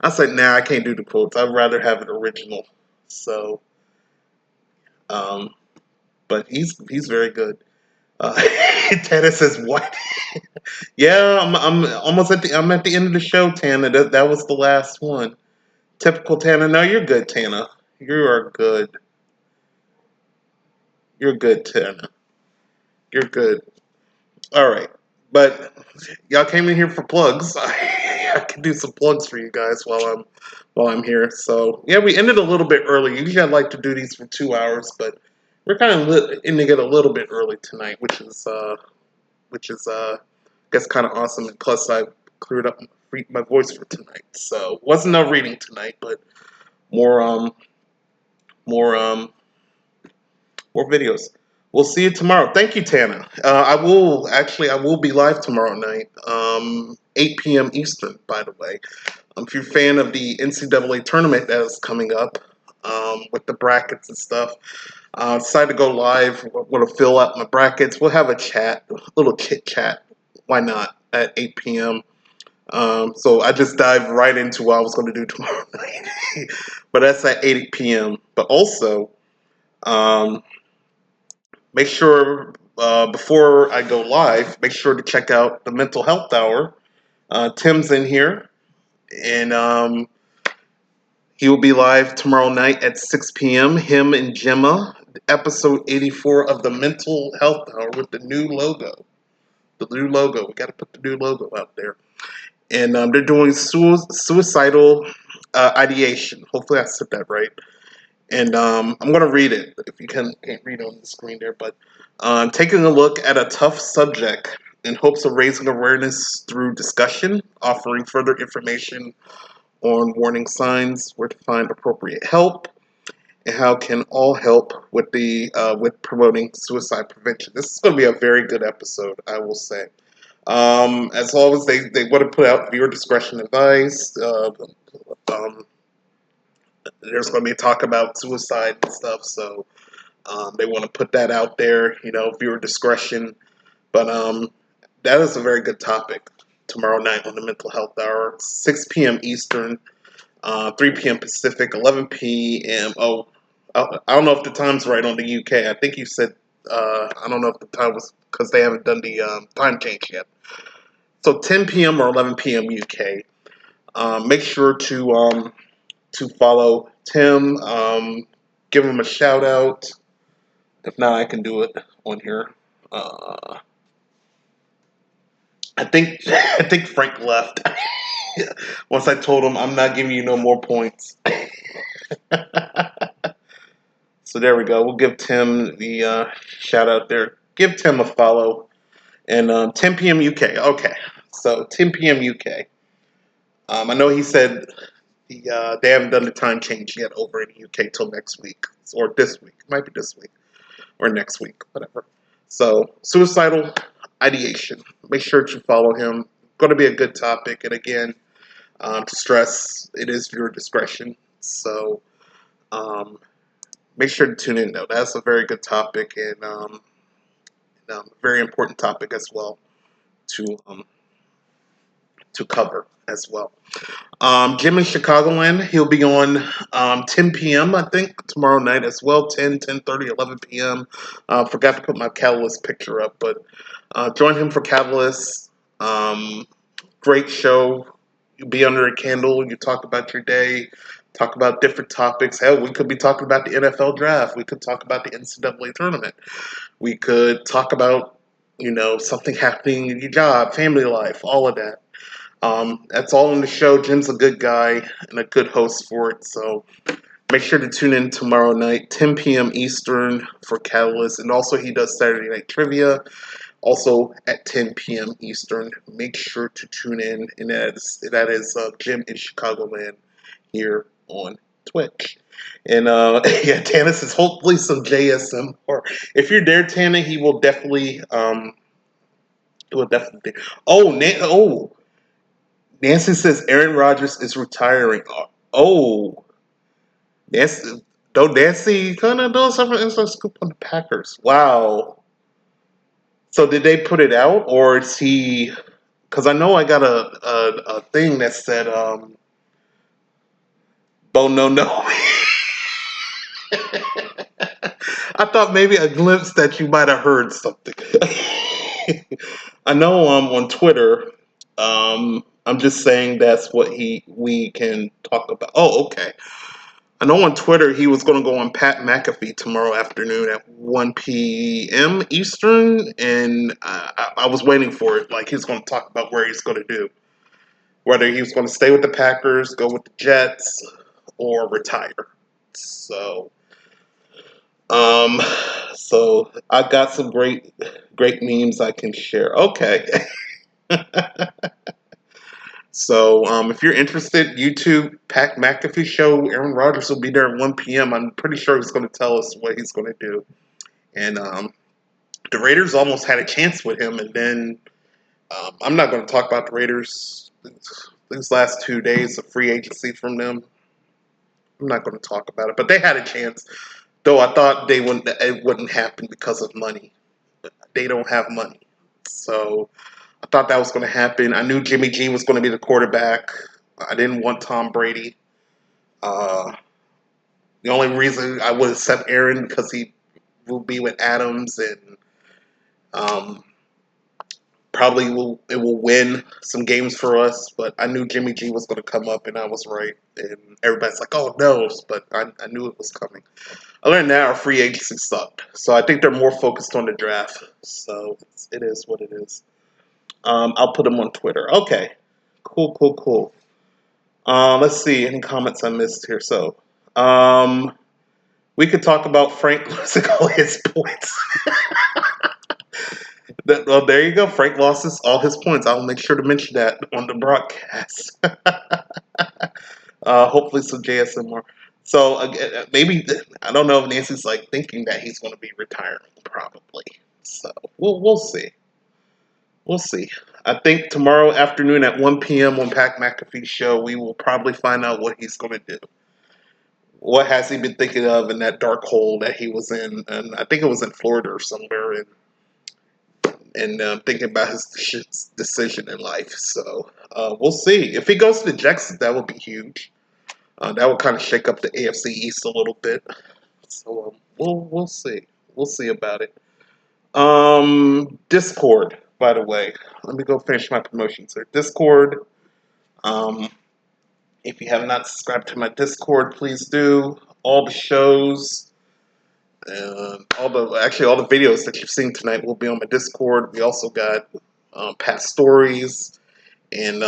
I said, nah, I can't do the quotes. I'd rather have it original. So, but he's very good. Tana says, what? Yeah, I'm almost at the end of the show, Tana. That was the last one. Typical Tana. No, you're good, Tana. You are good. You're good, Tana. You're good. All right, but y'all came in here for plugs. I can do some plugs for you guys while I'm here. So yeah, we ended a little bit early. Usually I like to do these for 2 hours, but we're kind of ending it a little bit early tonight, which is guess kind of awesome. And plus, I cleared up my voice for tonight, so wasn't no reading tonight, but more more videos. We'll see you tomorrow. Thank you, Tana. I will be live tomorrow night, 8 p.m. Eastern, by the way. If you're a fan of the NCAA tournament that is coming up, with the brackets and stuff, decided to go live. I'm going to fill out my brackets. We'll have a chat, a little chit chat. Why not? At 8 p.m. So I just dived right into what I was going to do tomorrow night. But that's at 8 p.m. But also, make sure, before I go live, make sure to check out the Mental Health Hour. Tim's in here, and he will be live tomorrow night at 6 p.m. Him and Gemma, episode 84 of the Mental Health Hour with the new logo. The new logo. We got to put the new logo out there. And they're doing suicidal ideation. Hopefully I said that right. And I'm going to read it, if you can't read on the screen there. But taking a look at a tough subject in hopes of raising awareness through discussion, offering further information on warning signs, where to find appropriate help, and how can all help with with promoting suicide prevention. This is going to be a very good episode, I will say. As long as they want to put out viewer discretion advice, there's going to be talk about suicide and stuff, so they want to put that out there, viewer discretion. But that is a very good topic tomorrow night on the Mental Health Hour, 6 p.m. Eastern, 3 p.m. Pacific, 11 p.m. Oh, I don't know if the time's right on the UK. I think you said, I don't know if the time was, because they haven't done the time change yet. So 10 p.m. or 11 p.m. UK. Make sure to follow Tim. Give him a shout out. If not, I can do it on here. I think Frank left. Once I told him I'm not giving you no more points. So there we go. We'll give Tim the shout out there. Give Tim a follow. And 10 p.m. UK. Okay. So 10 p.m. UK. I know he said they haven't done the time change yet over in the UK till next week. Or this week. It might be this week. Or next week. Whatever. So, suicidal ideation. Make sure to follow him. Going to be a good topic. And again, to stress, it is your discretion. So, make sure to tune in, though. That's a very good topic and a very important topic as well to cover as well. Jim in Chicagoland, he'll be on 10 p.m. I think tomorrow night as well, 10:30, 11 p.m. Forgot to put my Catalyst picture up, but join him for Catalyst. Great show. You be under a candle. You talk about your day. Talk about different topics. Hell, we could be talking about the NFL draft. We could talk about the NCAA tournament. We could talk about, something happening in your job, family life, all of that. That's all in the show. Jim's a good guy and a good host for it. So make sure to tune in tomorrow night, 10 p.m. Eastern for Catalyst. And also he does Saturday Night Trivia, also at 10 p.m. Eastern. Make sure to tune in. And that is Jim in Chicagoland here on Twitch. And yeah, Tana says hopefully some JSM. Or if you're there, Tana, he will definitely Nancy says Aaron Rodgers is retiring. Oh, Nancy kind of doing something inside scoop on the Packers. Wow. So did they put it out, or is he? Because I know I got a thing that said, "Bo no." I thought maybe a glimpse that you might have heard something. I know on Twitter. I'm just saying that's what we can talk about. Oh, okay. I know on Twitter he was going to go on Pat McAfee tomorrow afternoon at 1 p.m. Eastern, and I was waiting for it. Like, he's going to talk about where he's going to do. Whether he was going to stay with the Packers, go with the Jets, or retire. So I got some great memes I can share. Okay. So if you're interested, YouTube, Pat McAfee show, Aaron Rodgers will be there at 1 p.m. I'm pretty sure he's going to tell us what he's going to do. And the Raiders almost had a chance with him, and then I'm not going to talk about the Raiders. These last 2 days of free agency from them, I'm not going to talk about it. But they had a chance, though I thought it wouldn't happen because of money. They don't have money. So I thought that was going to happen. I knew Jimmy G was going to be the quarterback. I didn't want Tom Brady. The only reason I would accept Aaron because he will be with Adams and probably it will win some games for us. But I knew Jimmy G was going to come up, and I was right. And everybody's like, "Oh no!" But I knew it was coming. Other than that, our free agency sucked. So I think they're more focused on the draft. So it is what it is. I'll put them on Twitter. Okay. Cool. Let's see. Any comments I missed here? So, we could talk about Frank losing all his points. Well, there you go. Frank lost all his points. I'll make sure to mention that on the broadcast. Hopefully some JSMR. So maybe I don't know if Nancy's like thinking that he's going to be retiring. Probably. So we'll see. We'll see. I think tomorrow afternoon at 1 p.m. on Pat McAfee's show, we will probably find out what he's going to do. What has he been thinking of in that dark hole that he was in? And I think it was in Florida or somewhere. And thinking about his decision in life. So we'll see. If he goes to the Jets, that would be huge. That would kind of shake up the AFC East a little bit. So we'll see. We'll see about it. Discord, by the way. Let me go finish my promotions here. Discord. If you have not subscribed to my Discord, please do. All the shows, all the videos that you've seen tonight will be on my Discord. We also got past stories and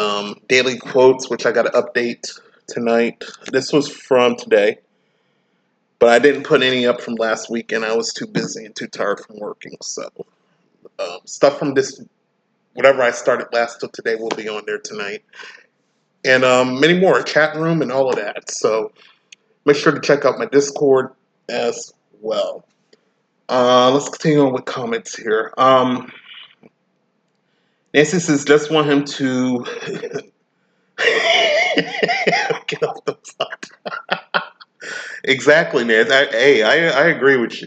daily quotes, which I got to update tonight. This was from today, but I didn't put any up from last weekend. I was too busy and too tired from working. So stuff from this, whatever I started last till today, will be on there tonight. And many more, chat room and all of that. So make sure to check out my Discord as well. Let's continue on with comments here. Nancy says, just want him to get off the plot. Exactly, Nancy. I agree with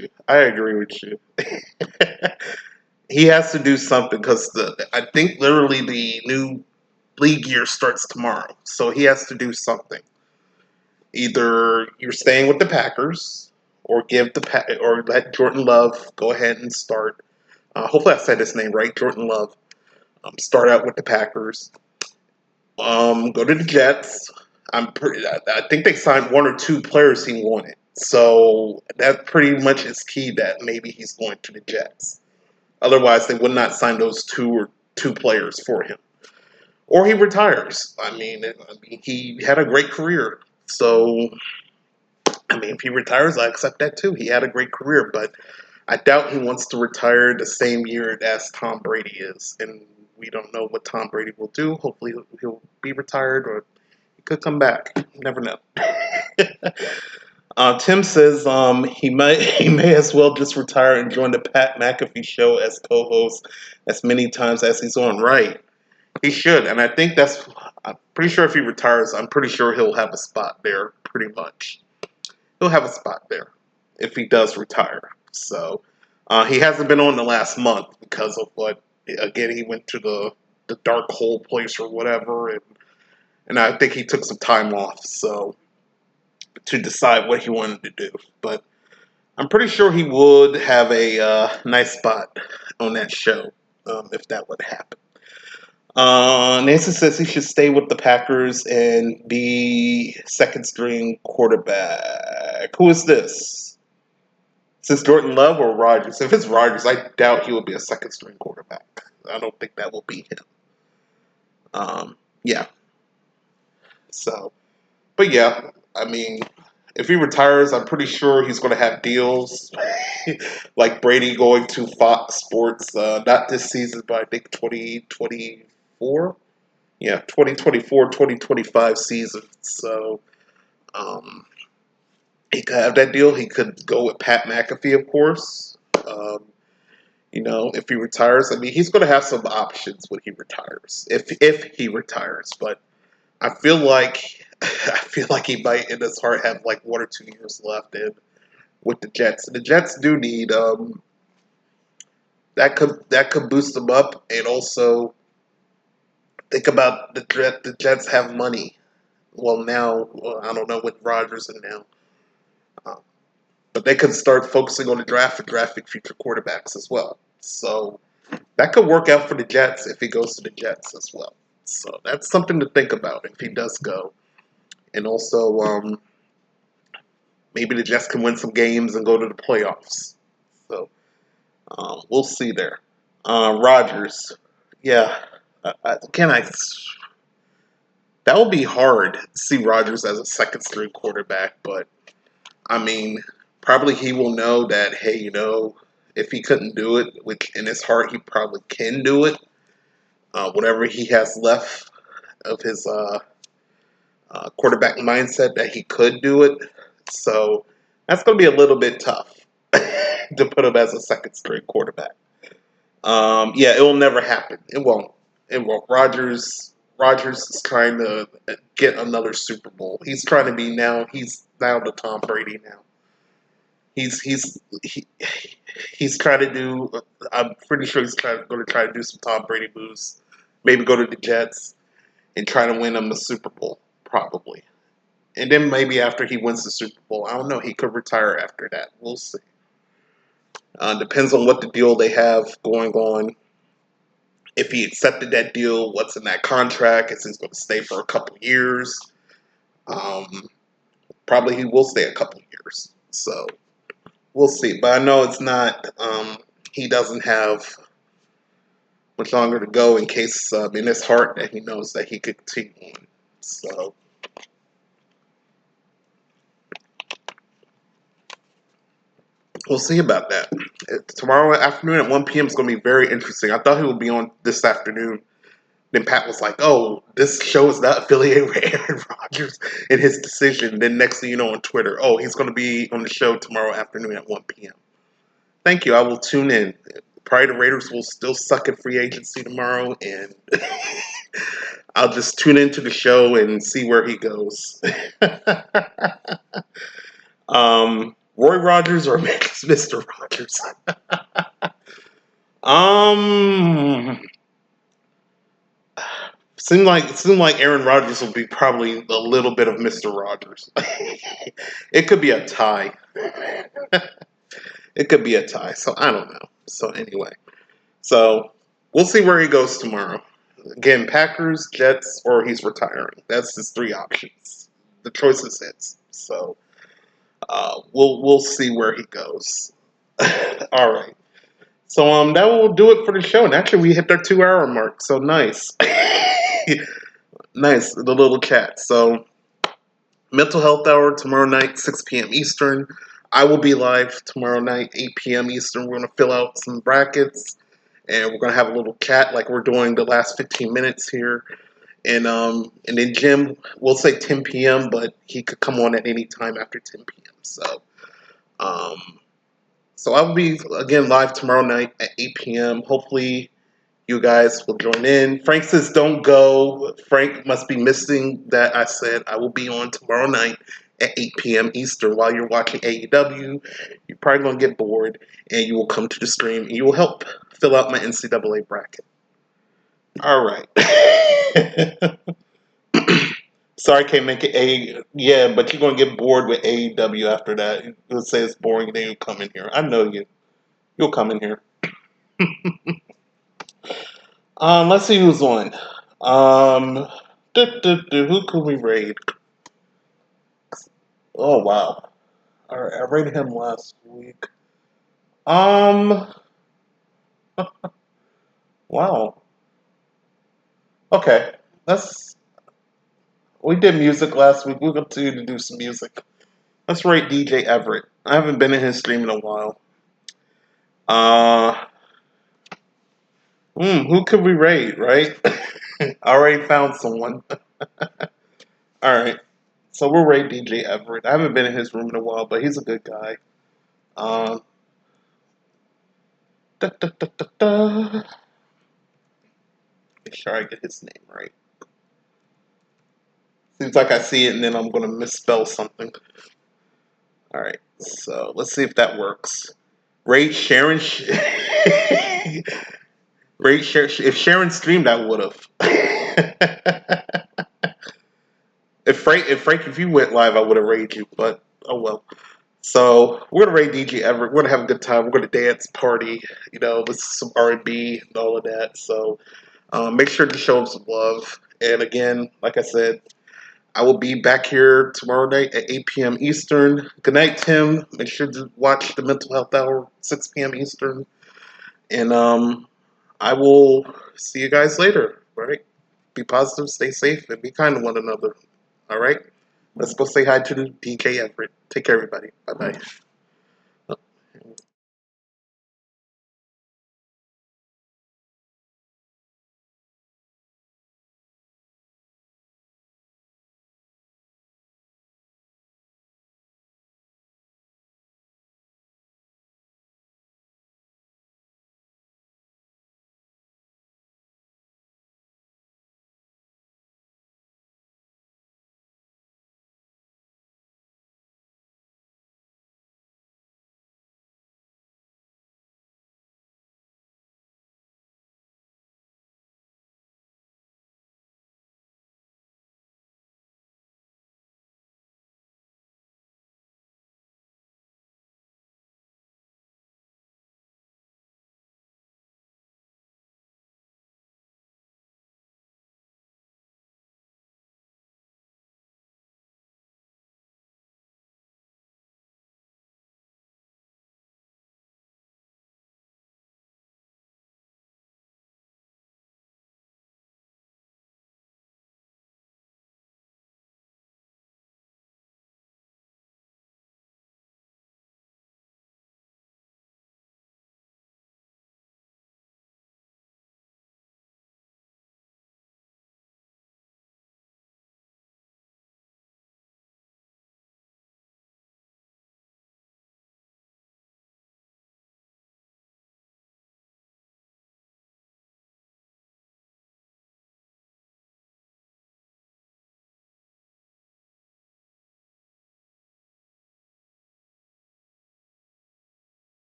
you. He has to do something because I think literally the new league year starts tomorrow. So he has to do something. Either you're staying with the Packers or let Jordan Love go ahead and start. Hopefully I said his name right, Jordan Love. Start out with the Packers. Go to the Jets. I think they signed one or two players he wanted. So that pretty much is key that maybe he's going to the Jets. Otherwise, they would not sign those two players for him. Or he retires. I mean, he had a great career. So, if he retires, I accept that too. He had a great career, but I doubt he wants to retire the same year as Tom Brady is. And we don't know what Tom Brady will do. Hopefully he'll be retired or he could come back. You never know. Tim says he may as well just retire and join the Pat McAfee show as co-host as many times as he's on. Right. He should. And I think I'm pretty sure if he retires, I'm pretty sure he'll have a spot there pretty much. He'll have a spot there if he does retire. So he hasn't been on the last month because of again, he went to the dark hole place or whatever. And I think he took some time off. So to decide what he wanted to do. But I'm pretty sure he would have a nice spot on that show if that would happen. Nancy says he should stay with the Packers and be second string quarterback. Who is this? Is this Jordan Love or Rodgers? If it's Rodgers, I doubt he will be a second string quarterback. I don't think that will be him. Yeah. So, but yeah, if he retires, I'm pretty sure he's going to have deals like Brady going to Fox Sports, not this season, but I think 2024 2024. Yeah, 2024-2025 season. So he could have that deal. He could go with Pat McAfee, of course. If he retires, I mean, he's going to have some options when he retires, if he retires. But I feel like he might, in his heart, have like 1 or 2 years left in with the Jets. And the Jets do need that could boost them up, and also think about the Jets have money. Well, I don't know with Rodgers and now. But they could start focusing on the draft and drafting future quarterbacks as well. So that could work out for the Jets if he goes to the Jets as well. So that's something to think about if he does go. And also, maybe the Jets can win some games and go to the playoffs. So we'll see there. Rodgers, yeah. That would be hard to see Rodgers as a second string quarterback, but I mean, probably he will know that, hey, if he couldn't do it, which in his heart he probably can do it, whatever he has left of his quarterback mindset, that he could do it. So that's going to be a little bit tough to put him as a second string quarterback. Yeah, it will never happen. It won't. Rodgers is trying to get another Super Bowl. He's trying to be now. He's now the Tom Brady now. He's trying to do. I'm pretty sure he's going to try to do some Tom Brady moves. Maybe go to the Jets and try to win him a Super Bowl, probably. And then maybe after he wins the Super Bowl, I don't know. He could retire after that. We'll see. Depends on what the deal they have going on. If he accepted that deal, what's in that contract? Is he going to stay for a couple years? Probably he will stay a couple years. So we'll see. But I know it's not. He doesn't have much longer to go in case in his heart that he knows that he could continue on. So we'll see about that. Tomorrow afternoon at 1 p.m. is going to be very interesting. I thought he would be on this afternoon. Then Pat was like, oh, this show is not affiliated with Aaron Rodgers and his decision. Then next thing you know on Twitter, oh, he's going to be on the show tomorrow afternoon at 1 p.m. Thank you. I will tune in. Probably the Raiders will still suck at free agency tomorrow, and I'll just tune into the show and see where he goes. Roy Rogers or Mr. Rogers? Seemed like Aaron Rodgers will be probably a little bit of Mr. Rogers. It could be a tie. It could be a tie. So I don't know. So anyway, we'll see where he goes tomorrow. Again, Packers, Jets, or he's retiring. That's his 3 options. The choice is his. So we'll see where he goes. All right. So that will do it for the show. And actually, we hit our 2-hour mark. So nice. Nice, the little chat. So, Mental Health Hour tomorrow night, 6 p.m. Eastern. I will be live tomorrow night, 8 p.m. Eastern. We're going to fill out some brackets, and we're going to have a little chat like we're doing the last 15 minutes here. And then Jim, we'll say 10 p.m., but he could come on at any time after 10 p.m. So I will be, again, live tomorrow night at 8 p.m. Hopefully, you guys will join in. Frank says don't go. Frank must be missing that I said I will be on tomorrow night at 8 p.m. Eastern while you're watching AEW. You're probably going to get bored, and you will come to the stream, and you will help fill out my NCAA bracket. All right. Sorry I can't make it Yeah, but you're going to get bored with AEW after that. You'll say it's boring, and then you'll come in here. I know you. You'll come in here. Let's see who's on. Who could we raid? Oh, wow. Alright, I rated him last week. Wow. Okay, we did music last week. We'll continue to do some music. Let's rate DJ Everett. I haven't been in his stream in a while. Who could we rate, right? I already found someone. Alright. So we'll rate DJ Everett. I haven't been in his room in a while, but he's a good guy. Make sure I get his name right. Seems like I see it and then I'm going to misspell something. Alright, so let's see if that works. Rate Sharon. Rate Sharon. If Sharon streamed, I would have. If you went live, I would have rated you, but oh well. So we're gonna rate DJ Everett. We're gonna have a good time. We're gonna dance, party, listen to some R&B and all of that. So make sure to show him some love. And again, like I said, I will be back here tomorrow night at 8 p.m. Eastern. Good night, Tim. Make sure to watch the Mental Health Hour, 6 p.m. Eastern. And I will see you guys later. All right? Be positive, stay safe, and be kind to one another. All right? Let's go say hi to DJ Everett. Take care, everybody. Bye-bye.